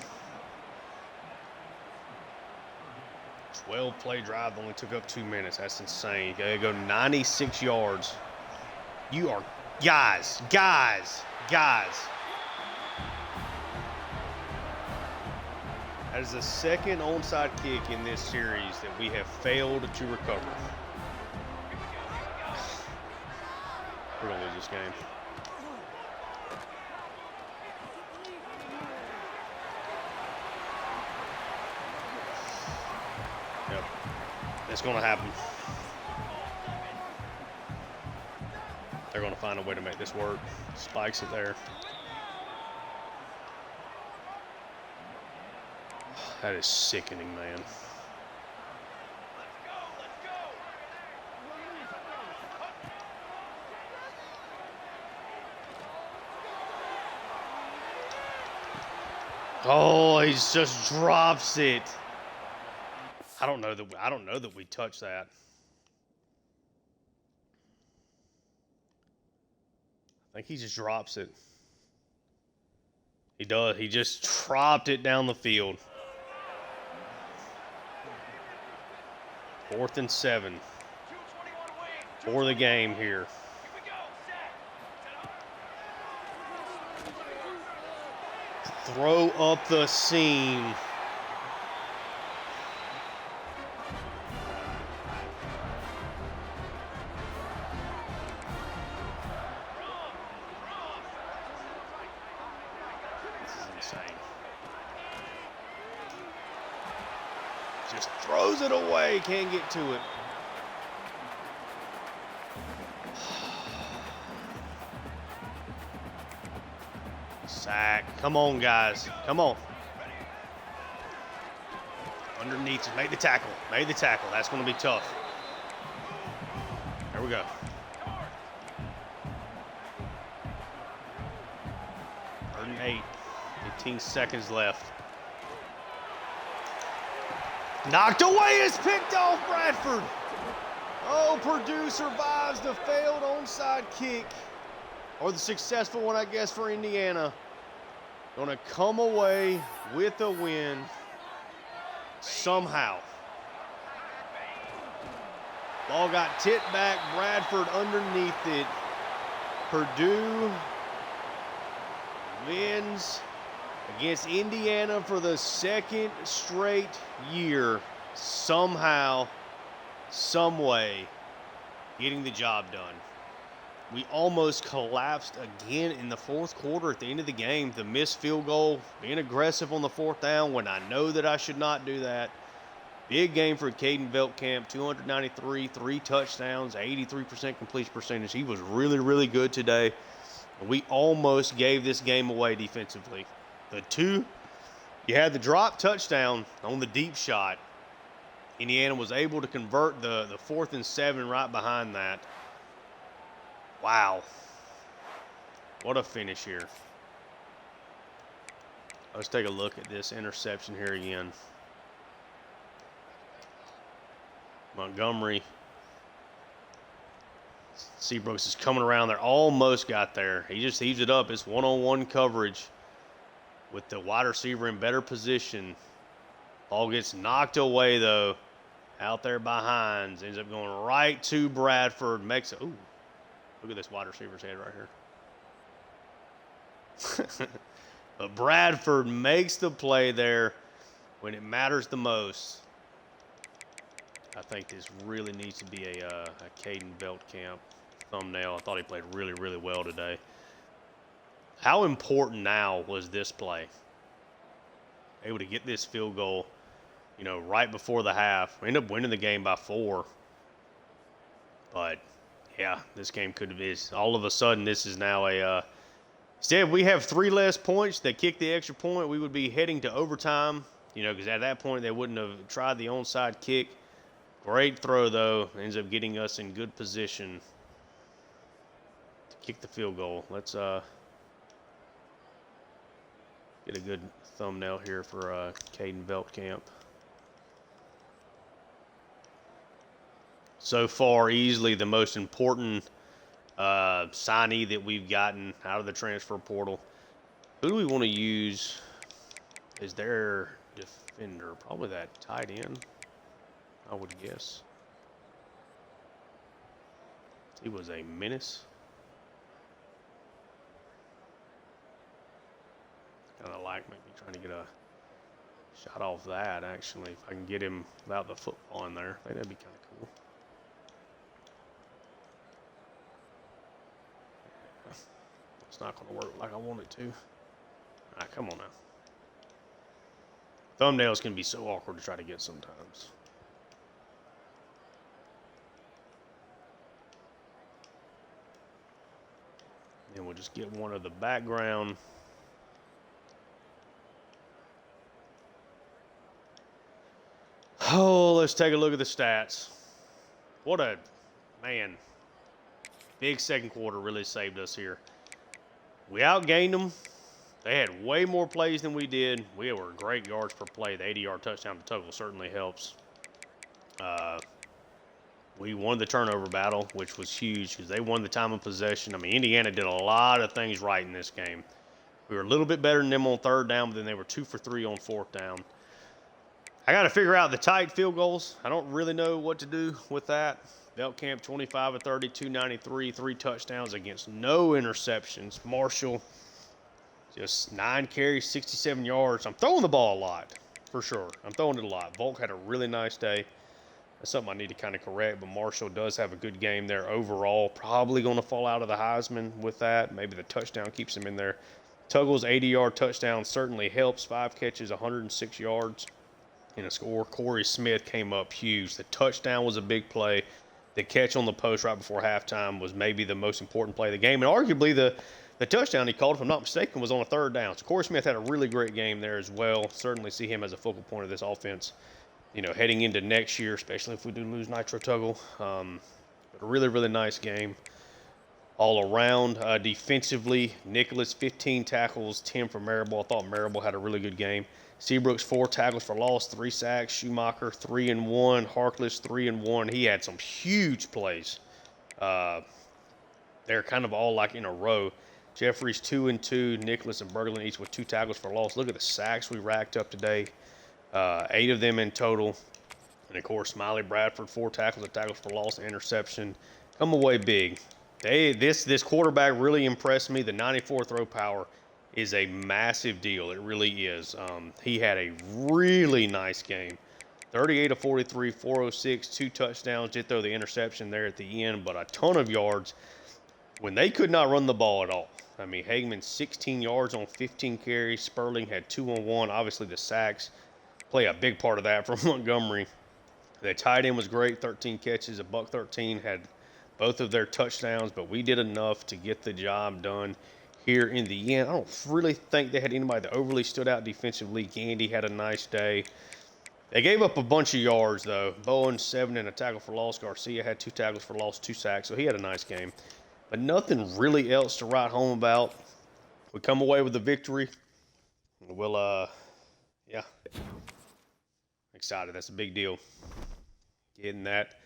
12-play drive only took up 2 minutes. That's insane. They go 96 yards. You are guys. That is the 2nd onside kick in this series that we have failed to recover. We're going to lose this game. Yep. It's going to happen. They're going to find a way to make this work. Spikes it there. That is sickening, man. Oh, he just drops it. I don't know that we touched that. I think he just drops it. He does. He just dropped it down the field. 4th and 7 for the game here. Throw up the seam. This is insane. Just throws it away. Can't get to it. Sack. Come on, guys. Come on. Underneath. Just make the tackle. Made the tackle. That's going to be tough. There we go. Third and 8. 15 seconds left. Knocked away. Is picked off Bradford. Oh, Purdue survives the failed onside kick. Or the successful one, I guess, for Indiana. Going to come away with a win somehow. Ball got tipped back. Bradford underneath it. Purdue wins against Indiana for the 2nd straight year. Somehow, some way, getting the job done. We almost collapsed again in the 4th quarter at the end of the game. The missed field goal, being aggressive on the 4th down when I know that I should not do that. Big game for Caden Veltkamp, 293, 3 touchdowns, 83% completion percentage. He was really, really good today. We almost gave this game away defensively. You had the drop touchdown on the deep shot. Indiana was able to convert the 4th and 7 right behind that. Wow. What a finish here. Let's take a look at this interception here again. Montgomery. Seabrooks is coming around there. Almost got there. He just heaves it up. It's one-on-one coverage with the wide receiver in better position. Ball gets knocked away, though. Out there by Hines. Ends up going right to Bradford. Makes it. Ooh. Look at this wide receiver's head right here. But Bradford makes the play there when it matters the most. I think this really needs to be a Caden Veltkamp thumbnail. I thought he played really, really well today. How important now was this play? Able to get this field goal, right before the half. We ended up winning the game by 4. But yeah, this game could have been. All of a sudden, this is now instead, if we have 3 less points that kick the extra point, we would be heading to overtime, because at that point, they wouldn't have tried the onside kick. Great throw, though. Ends up getting us in good position to kick the field goal. Let's get a good thumbnail here for Caden Veltkamp. So far, easily the most important signee that we've gotten out of the transfer portal. Who do we want to use as their defender? Probably that tight end, I would guess. He was a menace. Kind of like maybe trying to get a shot off that, actually. If I can get him without the football in there, I think that'd be kind of cool. It's not going to work like I want it to. All right, come on now. Thumbnails can be so awkward to try to get sometimes. Then we'll just get one of the background. Oh, let's take a look at the stats. What a, man, big 2nd quarter really saved us here. We outgained them They had way more plays than we did. We were great yards per play. The 80-yard touchdown to Tuggle certainly helps. We won the turnover battle, which was huge because they won the time of possession. I mean, Indiana did a lot of things right in this game. We were a little bit better than them on third down, but then they were 2 for 3 on fourth down. I got to figure out the tight field goals. I don't really know what to do with that. Beltcamp 25 of 30, 293, 3 touchdowns against no interceptions. Marshall just 9 carries, 67 yards. I'm throwing the ball a lot, for sure. I'm throwing it a lot. Volk had a really nice day. That's something I need to kind of correct, but Marshall does have a good game there overall. Probably going to fall out of the Heisman with that. Maybe the touchdown keeps him in there. Tuggle's 80-yard touchdown certainly helps. 5 catches, 106 yards in a score. Corey Smith came up huge. The touchdown was a big play. The catch on the post right before halftime was maybe the most important play of the game. And arguably the touchdown he called, if I'm not mistaken, was on a third down. So Corey Smith had a really great game there as well. Certainly see him as a focal point of this offense, you know, heading into next year, especially if we do lose Nitro Tuggle. But a really, really nice game all around. Defensively, Nicholas, 15 tackles, 10 for Marable. I thought Marable had a really good game. Seabrooks, 4 tackles for loss, 3 sacks. Schumacher, 3 and 1. Harkless, 3 and 1. He had some huge plays. They're kind of all like in a row. Jeffries, 2 and 2. Nicholas and Berglund each with 2 tackles for loss. Look at the sacks we racked up today. 8 of them in total. And, of course, Smiley Bradford, 4 tackles, a tackles for loss, interception. Come away big. This quarterback really impressed me. The 94 throw power is a massive deal. It really is. He had a really nice game. 38 of 43, 406, 2 touchdowns. Did throw the interception there at the end, but a ton of yards when they could not run the ball at all. I mean, Hageman, 16 yards on 15 carries. Sperling had 2 on 1. Obviously, the sacks play a big part of that from Montgomery. The tight end was great, 13 catches, a buck 13, had both of their touchdowns, but we did enough to get the job done here in the end. I don't really think they had anybody that overly stood out defensively. Gandy had a nice day. They gave up a bunch of yards, though. Bowen, 7 and a tackle for loss. Garcia had 2 tackles for loss, 2 sacks, so he had a nice game. But nothing really else to write home about. We come away with the victory. We'll, yeah. Excited. That's a big deal. Getting that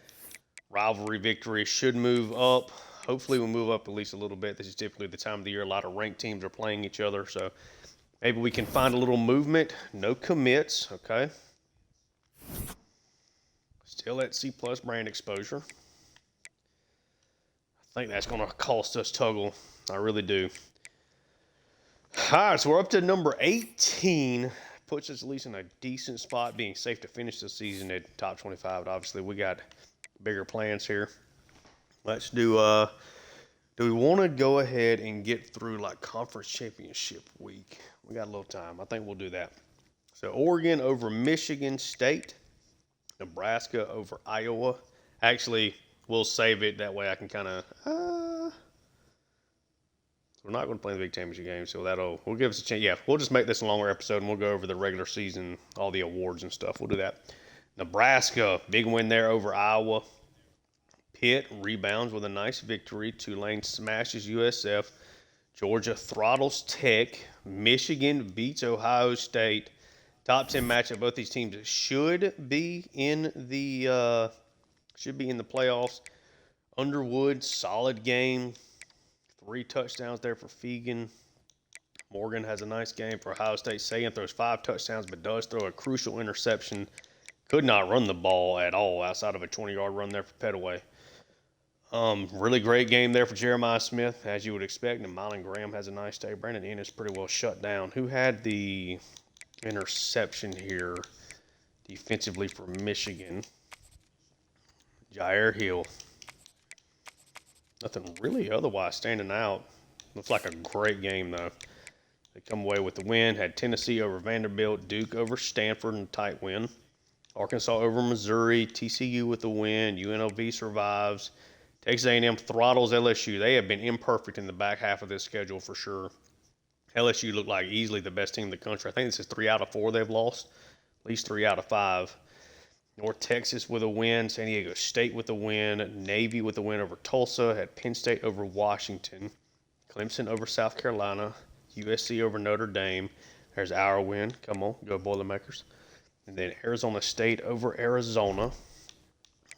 rivalry victory should move up. Hopefully we'll move up at least a little bit. This is typically the time of the year a lot of ranked teams are playing each other, so maybe we can find a little movement. No commits, okay? Still at C+ brand exposure. I think that's going to cost us Tuggle. I really do. All right, so we're up to number 18. Puts us at least in a decent spot, being safe to finish the season at top 25. But obviously, we got bigger plans here. Let's do we want to go ahead and get through like conference championship week? We got a little time. I think we'll do that. So Oregon over Michigan State. Nebraska over Iowa. Actually, we'll save it. That way I can kind of we're not going to play the big championship game, so we'll give us a chance. Yeah, we'll just make this a longer episode, and we'll go over the regular season, all the awards and stuff. We'll do that. Nebraska, big win there over Iowa. Pitt rebounds with a nice victory. Tulane smashes USF. Georgia throttles Tech. Michigan beats Ohio State. Top 10 matchup. Both these teams should be in the playoffs. Underwood, solid game. 3 touchdowns there for Fegan. Morgan has a nice game for Ohio State. Sagan throws 5 touchdowns, but does throw a crucial interception. Could not run the ball at all outside of a 20-yard run there for Petaway. Really great game there for Jeremiah Smith, as you would expect. And Mylan Graham has a nice day. Brandon Ennis pretty well shut down. Who had the interception here defensively for Michigan? Jair Hill. Nothing really otherwise standing out. Looks like a great game, though. They come away with the win. Had Tennessee over Vanderbilt, Duke over Stanford in a tight win. Arkansas over Missouri, TCU with the win. UNLV survives. Texas A&M throttles LSU. They have been imperfect in the back half of this schedule for sure. LSU looked like easily the best team in the country. I think this is 3 out of 4 they've lost. At least 3 out of 5. North Texas with a win. San Diego State with a win. Navy with a win over Tulsa. Had Penn State over Washington. Clemson over South Carolina. USC over Notre Dame. There's our win. Come on, go Boilermakers. And then Arizona State over Arizona.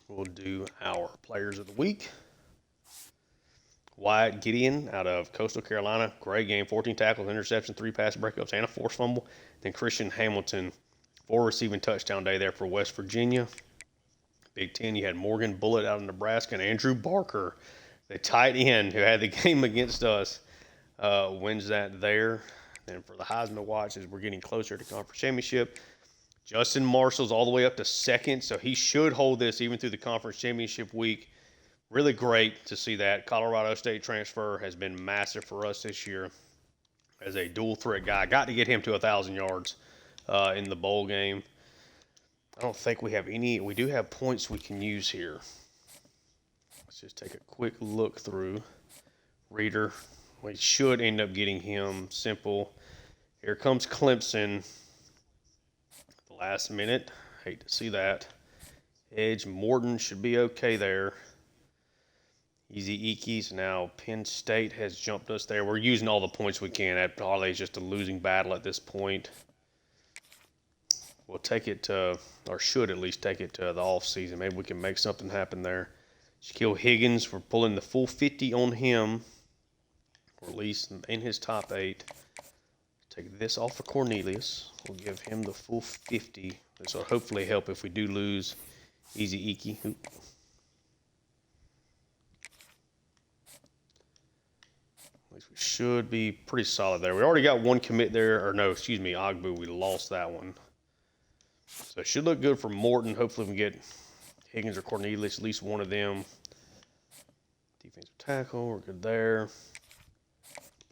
We'll do our players of the week. Wyatt Gideon out of Coastal Carolina. Great game. 14 tackles, interception, 3 pass breakups, and a forced fumble. Then Christian Hamilton, 4 receiving touchdown day there for West Virginia. Big Ten, you had Morgan Bullitt out of Nebraska and Andrew Barker, the tight end who had the game against us, wins that there. And for the Heisman watch, as we're getting closer to conference championship, Justin Marshall's all the way up to second, so he should hold this even through the conference championship week. Really great to see that. Colorado State transfer has been massive for us this year as a dual threat guy. Got to get him to 1,000 yards in the bowl game. I don't think we have any. We do have points we can use here. Let's just take a quick look through. Reader. We should end up getting him. Simple. Here comes Clemson. The last minute. Hate to see that. Edge Morton should be okay there. Easy Ekies. Now Penn State has jumped us there. We're using all the points we can. That probably is just a losing battle at this point. We'll take it to, or should at least take it to the off season. Maybe we can make something happen there. Shaquille Higgins, we're pulling the full 50 on him, or at least in his top 8. Take this off of Cornelius. We'll give him the full 50. This will hopefully help if we do lose Easy Eki. At least we should be pretty solid there. We already got one commit there, or no, excuse me, Ogbu. We lost that one. So it should look good for Morton. Hopefully we can get Higgins or Cornelius, at least one of them. Defensive tackle, we're good there.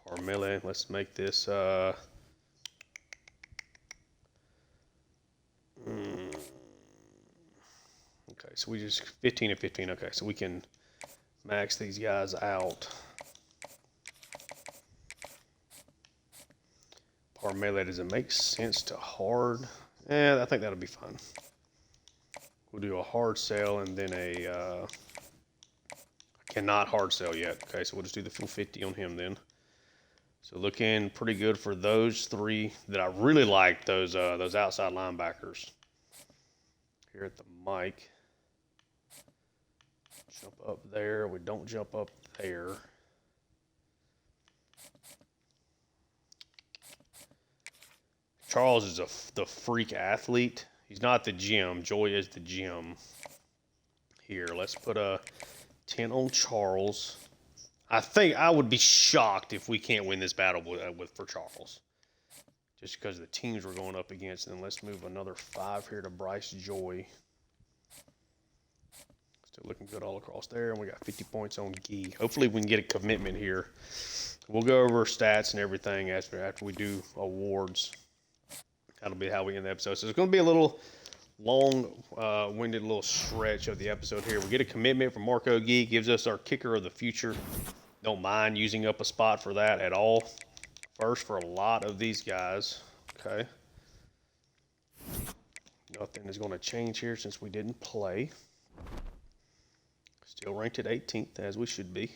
Parmele, let's make this okay, so we just 15 and 15. Okay, so we can max these guys out. Parmele, does it make sense to hard? Yeah, I think that'll be fine. We'll do a hard sell and then a cannot hard sell yet. Okay, so we'll just do the full 50 on him then. So looking pretty good for those 3 that I really like, those outside linebackers. Here at the mic. Jump up there. We don't jump up there. Charles is the freak athlete. He's not the gym. Joy is the gym. Here, let's put a 10 on Charles. I think I would be shocked if we can't win this battle for Charles. Just because of the teams we're going up against. And then let's move another 5 here to Bryce Joy. Still looking good all across there. And we got 50 points on Gee. Hopefully we can get a commitment here. We'll go over stats and everything after we do awards. That'll be how we end the episode. So it's going to be a little long-winded little stretch of the episode here. We get a commitment from Marco Gee, gives us our kicker of the future. Don't mind using up a spot for that at all. First for a lot of these guys. Okay. Nothing is going to change here since we didn't play. Still ranked at 18th, as we should be.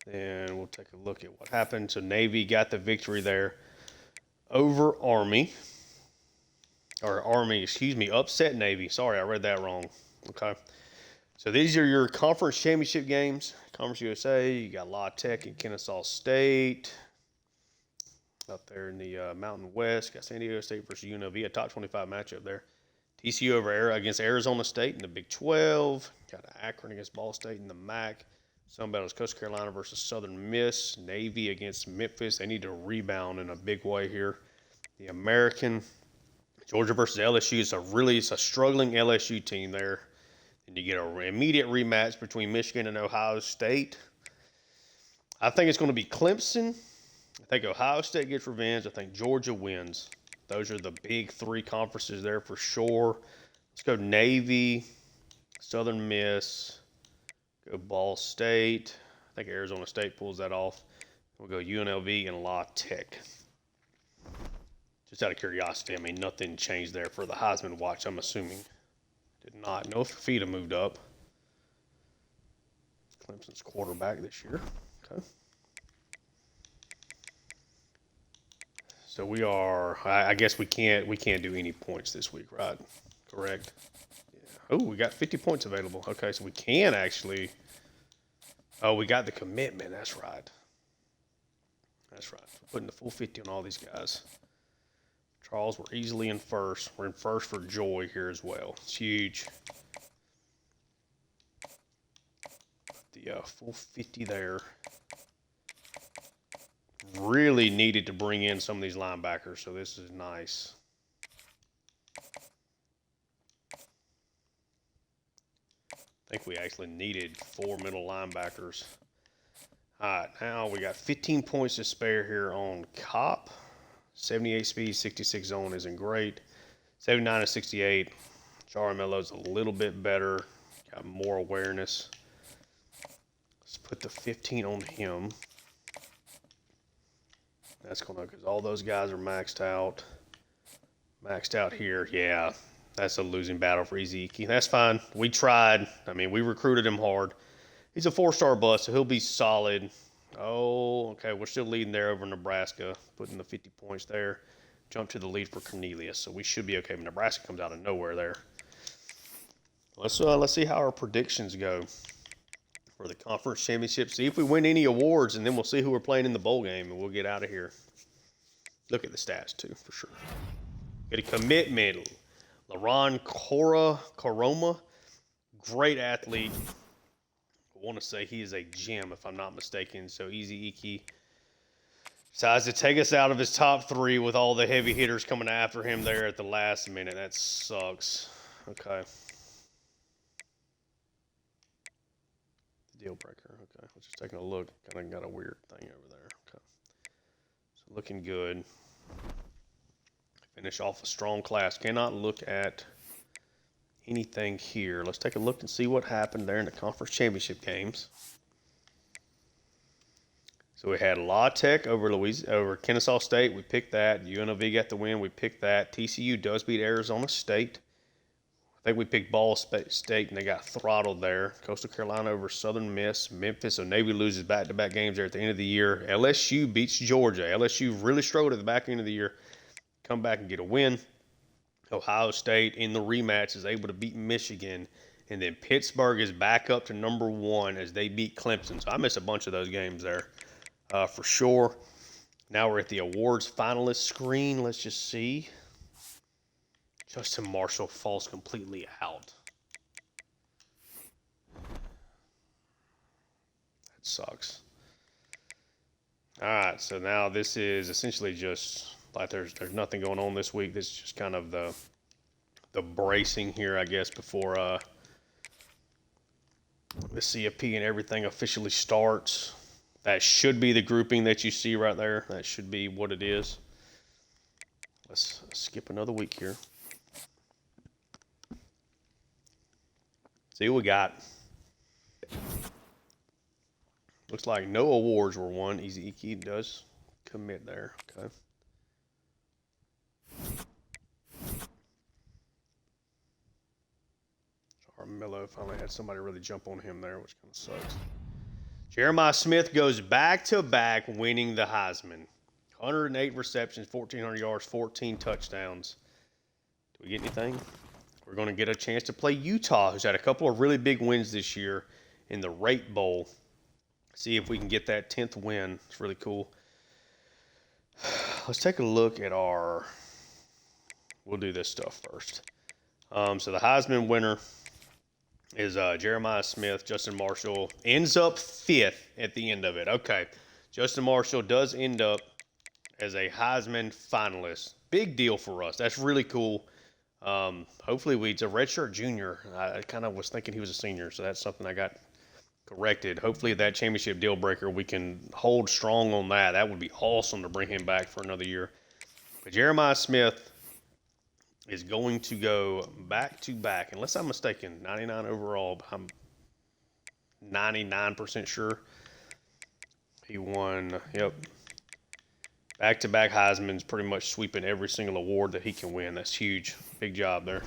Then we'll take a look at what happened. So Navy got the victory there over Army. Or Army, excuse me, upset Navy. Sorry, I read that wrong. Okay. So these are your conference championship games. Conference USA, you got La Tech and Kennesaw State. Up there in the Mountain West, got San Diego State versus UNLV, a top 25 matchup there. TCU against Arizona State in the Big 12. Got Akron against Ball State in the MAC. Sun Belt is Coastal Carolina versus Southern Miss. Navy against Memphis. They need to rebound in a big way here. The American, Georgia versus LSU. It's a struggling LSU team there. And you get an immediate rematch between Michigan and Ohio State. I think it's going to be Clemson. I think Ohio State gets revenge. I think Georgia wins. Those are the big 3 conferences there for sure. Let's go Navy, Southern Miss, go Ball State. I think Arizona State pulls that off. We'll go UNLV and La Tech. Just out of curiosity, I mean, nothing changed there for the Heisman watch, I'm assuming. Did not. No Fafita moved up. Clemson's quarterback this year. Okay. So we are. I guess we can't do any points this week, right? Correct. Yeah. Oh, we got 50 points available. Okay, so we can actually. Oh, we got the commitment. That's right. That's right. We're putting the full 50 on all these guys. Charles, we're easily in first. We're in first for Joy here as well. It's huge. The full 50 there. Really needed to bring in some of these linebackers, so this is nice. I think we actually needed 4 middle linebackers. All right, now we got 15 points to spare here on Cop. 78 speed, 66 zone isn't great. 79 to 68. Charamello's a little bit better. Got more awareness. Let's put the 15 on him. That's going to, because all those guys are maxed out. Maxed out here. Yeah, that's a losing battle for Ezekiel. That's fine. We tried. I mean, we recruited him hard. He's a 4-star bust, so he'll be solid. Oh, okay. We're still leading there over Nebraska, putting the 50 points there. Jump to the lead for Cornelius, so we should be okay. But Nebraska comes out of nowhere there. Let's see how our predictions go for the conference championship. See if we win any awards, and then we'll see who we're playing in the bowl game, and we'll get out of here. Look at the stats too, for sure. Get a commitment. LaRon Coroma, great athlete. I want to say he is a gem, if I'm not mistaken. So Easy Iki decides to take us out of his top 3 with all the heavy hitters coming after him there at the last minute. That sucks. Okay. Deal breaker. Okay. Let's just taking a look. Kind of got a weird thing over there. Okay. So looking good. Finish off a strong class. Cannot look at anything here. Let's take a look and see what happened there in the conference championship games. So we had La Tech over Kennesaw State. We picked that. UNLV got the win. We picked that. TCU does beat Arizona State. I think we picked Ball State, and they got throttled there. Coastal Carolina over Southern Miss. Memphis, so Navy loses back-to-back games there at the end of the year. LSU beats Georgia. LSU really struggled at the back end of the year. Come back and get a win. Ohio State in the rematch is able to beat Michigan. And then Pittsburgh is back up to number 1 as they beat Clemson. So I missed a bunch of those games there for sure. Now we're at the awards finalist screen. Let's just see. Justin Marshall falls completely out. That sucks. All right, so now this is essentially just like there's nothing going on this week. This is just kind of the bracing here, I guess, before the CFP and everything officially starts. That should be the grouping that you see right there. That should be what it is. Let's skip another week here. See what we got. Looks like no awards were won. Easy Iki does commit there. Okay. Mello finally had somebody really jump on him there, which kind of sucks. Jeremiah Smith goes back-to-back winning the Heisman. 108 receptions, 1,400 yards, 14 touchdowns. Do we get anything? We're going to get a chance to play Utah, who's had a couple of really big wins this year in the Rate Bowl. See if we can get that 10th win. It's really cool. Let's take a look at our – we'll do this stuff first. So the Heisman winner is Jeremiah Smith. Justin Marshall ends up 5th at the end of it. Okay. Justin Marshall does end up as a Heisman finalist. Big deal for us. That's really cool. Hopefully he's a redshirt junior. I kind of was thinking he was a senior, so that's something I got corrected. Hopefully that championship deal breaker, we can hold strong on that. That would be awesome to bring him back for another year. But Jeremiah Smith is going to go back-to-back, unless I'm mistaken, 99 overall, but I'm 99% sure. He won, back-to-back Heisman's pretty much sweeping every single award that he can win. That's huge. Big job there.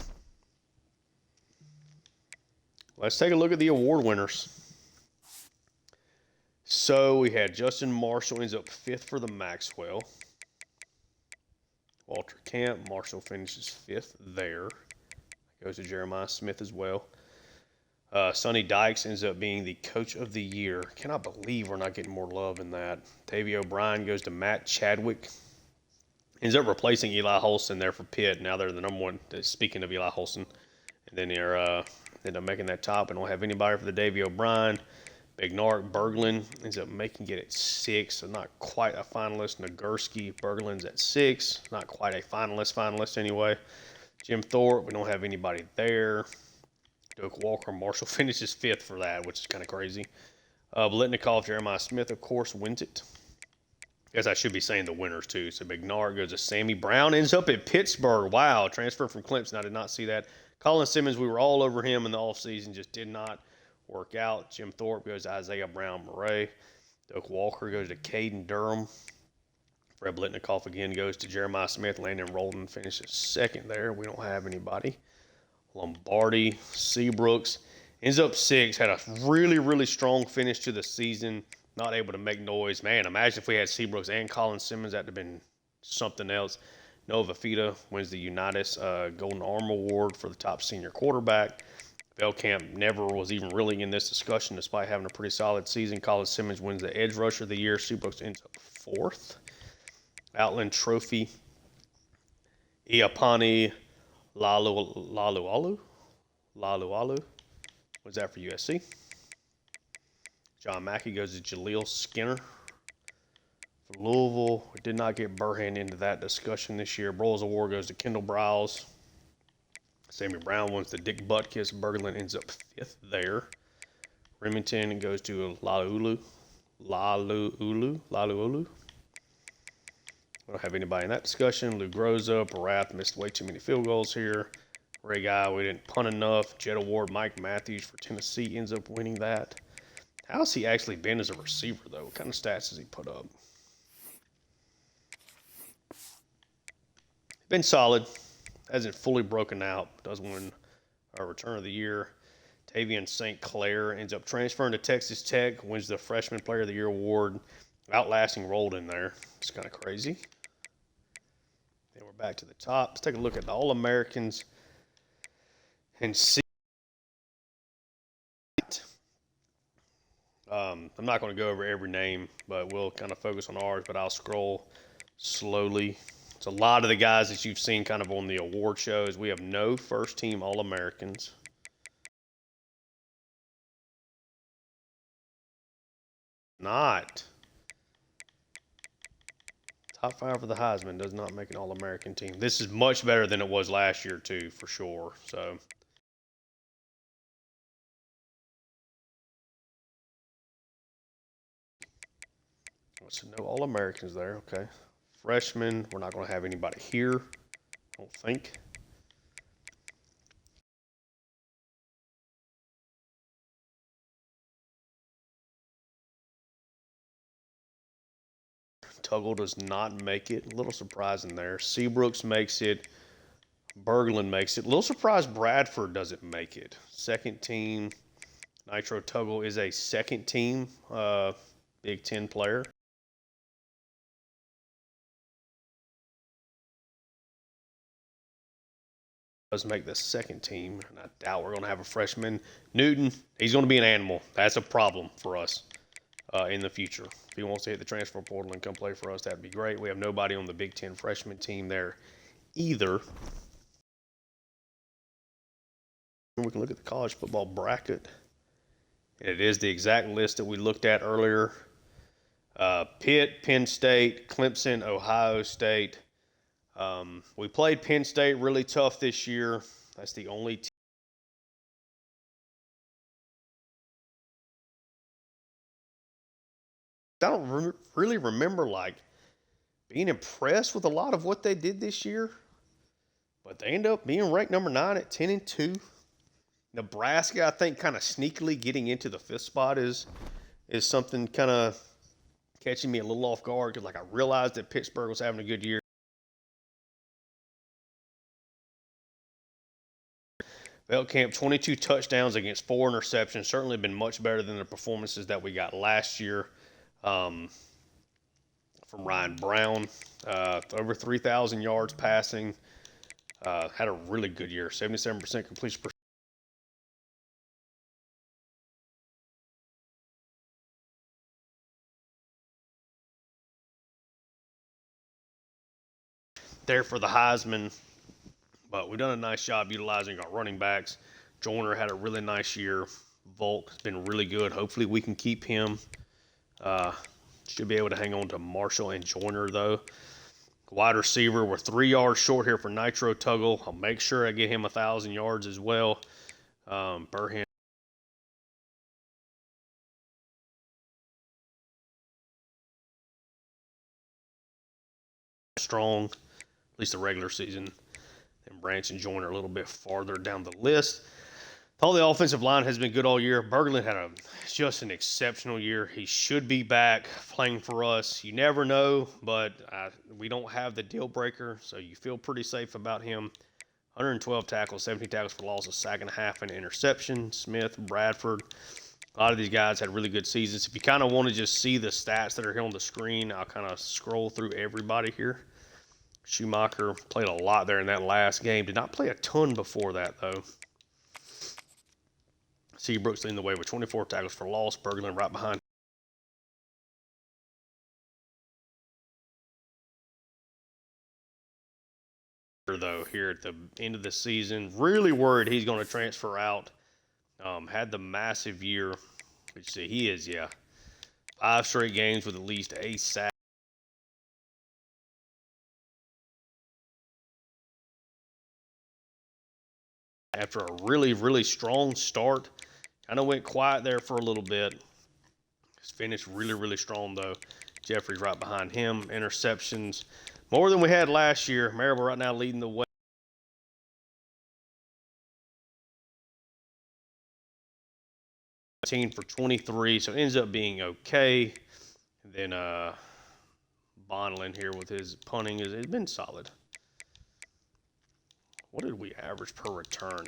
Let's take a look at the award winners. So we had Justin Marshall ends up 5th for the Maxwell. Walter Camp. Marshall finishes 5th there. Goes to Jeremiah Smith as well. Sonny Dykes ends up being the coach of the year. Cannot believe we're not getting more love in that. Davey O'Brien goes to Matt Chadwick. Ends up replacing Eli Holston there for Pitt. Now they're the number one. Speaking of Eli Holston. And then they're end up making that top. And don't have anybody for the Davey O'Brien. Bignark Berglund ends up making it at 6. So not quite a finalist. Nagurski, Berglund's at 6. Not quite a finalist anyway. Jim Thorpe, we don't have anybody there. Doak Walker, Marshall finishes 5th for that, which is kind of crazy. Blitnikoff, Jeremiah Smith, of course, wins it. I guess I should be saying the winners, too. So Bignard goes to Sammy Brown, ends up at Pittsburgh. Wow, transfer from Clemson. I did not see that. Colin Simmons, we were all over him in the offseason, just did not work out. Jim Thorpe goes to Isaiah Brown-Murray. Doak Walker goes to Caden Durham. Fred Blitnikoff again goes to Jeremiah Smith. Landon Roldan finishes 2nd there. We don't have anybody. Lombardi, Seabrooks, ends up 6th. Had a really, really strong finish to the season. Not able to make noise. Man, imagine if we had Seabrooks and Colin Simmons. That would have been something else. Noah Vafita wins the Unitas Golden Arm Award for the top senior quarterback. Velkamp never was even really in this discussion despite having a pretty solid season. Colin Simmons wins the Edge Rusher of the Year. Seabrooks ends up 4th. Outland Trophy. Iapani Lalualu. What's that for USC? John Mackey goes to Jaleel Skinner. For Louisville, we did not get Burhan into that discussion this year. Broyles Award goes to Kendall Browse. Sammy Brown wins the Dick Butkus. Berglund ends up 5th there. Remington goes to Laluulu. We don't have anybody in that discussion. Lou Groza, Barath missed way too many field goals here. Ray Guy, we didn't punt enough. Jet Award, Mike Matthews for Tennessee ends up winning that. How's he actually been as a receiver, though? What kind of stats has he put up? Been solid. Hasn't fully broken out. Does win our Return of the Year. Tavian St. Clair ends up transferring to Texas Tech. Wins the Freshman Player of the Year award. Outlasting Roldan there. It's kind of crazy. Then we're back to the top. Let's take a look at the All-Americans and see. I'm not going to go over every name, but we'll kind of focus on ours, but I'll scroll slowly. It's a lot of the guys that you've seen kind of on the award shows. We have no first-team All-Americans. Not. Top 5 for the Heisman does not make an All-American team. This is much better than it was last year, too, for sure. So, so no All-Americans there. Okay. Freshmen, we're not going to have anybody here, I don't think. Tuggle does not make it. A little surprising there. Seabrooks makes it. Berglund makes it. A little surprised Bradford doesn't make it. Second team. Nitro Tuggle is a second team Big Ten player. Does make the second team. And I doubt we're going to have a freshman. Newton, he's going to be an animal. That's a problem for us in the future. If he wants to hit the transfer portal and come play for us, that'd be great. We have nobody on the Big Ten freshman team there either. We can look at the college football bracket. And it is the exact list that we looked at earlier. Pitt, Penn State, Clemson, Ohio State. We played Penn State really tough this year. That's the only team. I don't really remember like being impressed with a lot of what they did this year, but they end up being ranked number 9 at 10-2. Nebraska, I think, kind of sneakily getting into the 5th spot is something kind of catching me a little off guard because like I realized that Pittsburgh was having a good year. Velkamp, 22 touchdowns against 4 interceptions. Certainly been much better than the performances that we got last year. For from Ryan Brown. Over 3,000 yards passing. Had a really good year. 77% completion percentage. There for the Heisman, but we've done a nice job utilizing our running backs. Joyner had a really nice year. Volk has been really good. Hopefully we can keep him. Should be able to hang on to Marshall and Joyner, though. Wide receiver, we're 3 yards short here for Nitro Tuggle. I'll make sure I get him 1,000 yards as well. Burhan. Strong, at least the regular season. And Branch and Joyner a little bit farther down the list. All the offensive line has been good all year. Berglund had just an exceptional year. He should be back playing for us. You never know, but we don't have the deal breaker, so you feel pretty safe about him. 112 tackles, 17 tackles for loss, a sack and a half, and an interception. Smith, Bradford, a lot of these guys had really good seasons. If you kind of want to just see the stats that are here on the screen, I'll kind of scroll through everybody here. Schumacher played a lot there in that last game. Did not play a ton before that, though. Seabrooks leading the way with 24 tackles for loss. Berglund right behind. Though here at the end of the season, really worried he's going to transfer out. Had the massive year. Let's see, he is, 5 straight games with at least a sack. After a really, really strong start, kind of went quiet there for a little bit. He's finished really, really strong, though. Jeffrey's right behind him. Interceptions, more than we had last year. Marable right now leading the way. For 23, so it ends up being okay. And then Bonlin here with his punting has been solid. What did we average per return?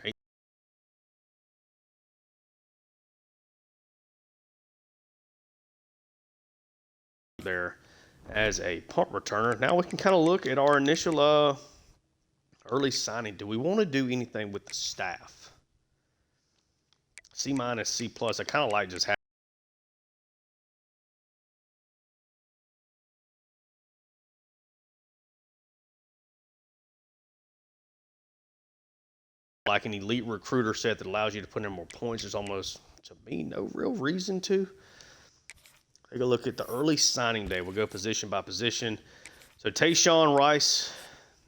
There as a punt returner. Now we can kind of look at our initial early signing. Do we want to do anything with the staff? C-, C+. I kind of like just having like an elite recruiter set that allows you to put in more points. There's almost, to me, no real reason to. Take a look at the early signing day. We'll go position by position. So Tayshawn Rice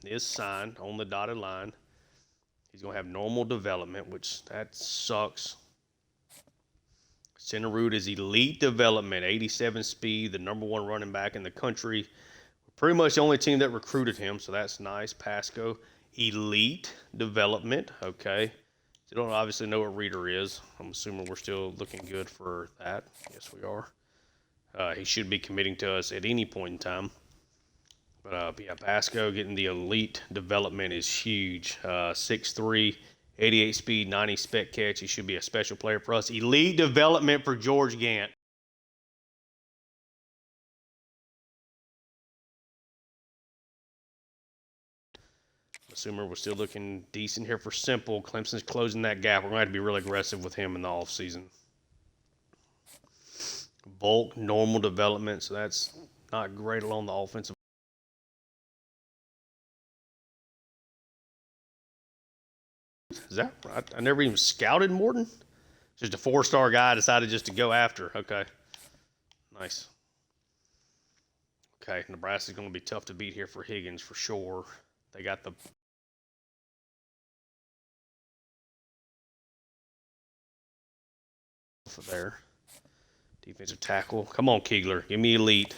is signed on the dotted line. He's going to have normal development, which that sucks. Center Root is elite development, 87 speed, the #1 running back in the country. We're pretty much the only team that recruited him, so that's nice. Pasco, elite development, okay. You don't obviously know what Reader is. I'm assuming we're still looking good for that. Yes, we are. He should be committing to us at any point in time. But yeah, Pasco getting the elite development is huge. 6'3", 88 speed, 90 spec catch. He should be a special player for us. Elite development for George Gant. Assuming we're still looking decent here for Simple. Clemson's closing that gap. We're going to have to be really aggressive with him in the offseason. Volk, normal development, so that's not great along the offensive. Is that right? I never even scouted Morton. Just a 4-star guy decided just to go after. Okay. Nice. Okay, Nebraska's going to be tough to beat here for Higgins for sure. They got the there. Defensive tackle. Come on, Kegler. Give me elite.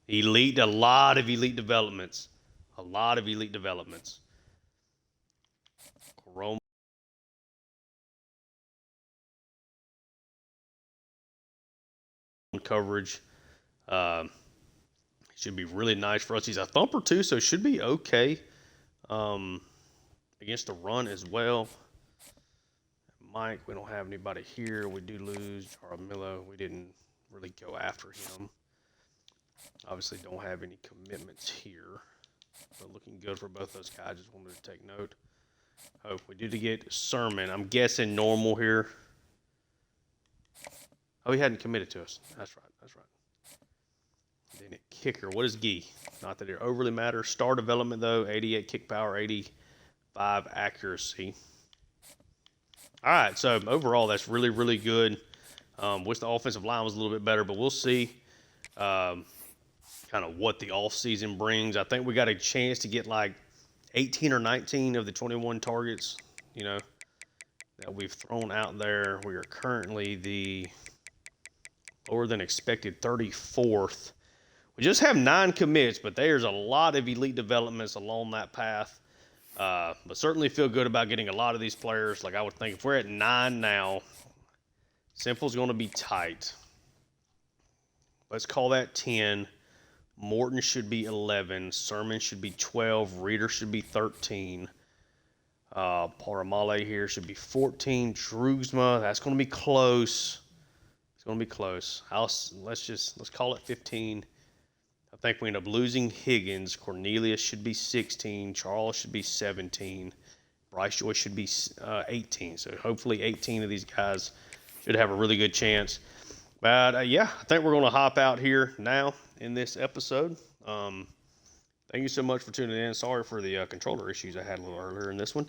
Elite, a lot of elite developments. A lot of elite developments. Rome. Coverage. Should be really nice for us. He's a thumper too, so should be okay against the run as well. Mike, we don't have anybody here. We do lose Jaramillo. We didn't really go after him. Obviously, don't have any commitments here, but looking good for both those guys. Just wanted to take note. Oh, we did get Sermon. I'm guessing normal here. Oh, he hadn't committed to us. That's right. That's right. Then at kicker, what is Gee? Not that it overly matters. Star development, though, 88 kick power, 85 accuracy. All right, so overall, that's really, really good. Wish the offensive line was a little bit better, but we'll see kind of what the offseason brings. I think we got a chance to get like 18 or 19 of the 21 targets, that we've thrown out there. We are currently the lower than expected 34th. We just have 9 commits, but there's a lot of elite developments along that path. But certainly feel good about getting a lot of these players. Like I would think if we're at 9 now, Simple's going to be tight. Let's call that 10. Morton should be 11. Sermon should be 12. Reader should be 13. Paramale here should be 14. Drugsma, that's going to be close. It's going to be close. Let's call it 15. I think we end up losing Higgins. Cornelius should be 16. Charles should be 17. Bryce Joyce should be 18. So hopefully 18 of these guys should have a really good chance. But, yeah, I think we're going to hop out here now in this episode. Thank you so much for tuning in. Sorry for the controller issues I had a little earlier in this one.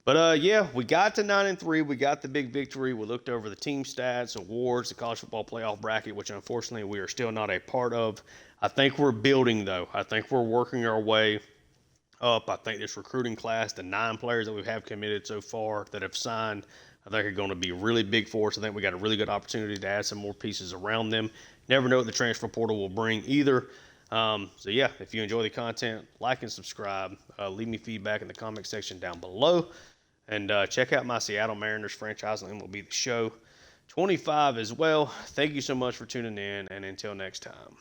But, yeah, we got to 9-3. We got the big victory. We looked over the team stats, awards, the college football playoff bracket, which unfortunately we are still not a part of. I think we're building, though. I think we're working our way up. I think this recruiting class, the 9 players that we have committed so far that have signed, I think are going to be really big for us. I think we got a really good opportunity to add some more pieces around them. Never know what the transfer portal will bring either. So, yeah, if you enjoy the content, like and subscribe. Leave me feedback in the comment section down below. And check out my Seattle Mariners franchise and MLB The Show 25 as well. Thank you so much for tuning in, and until next time.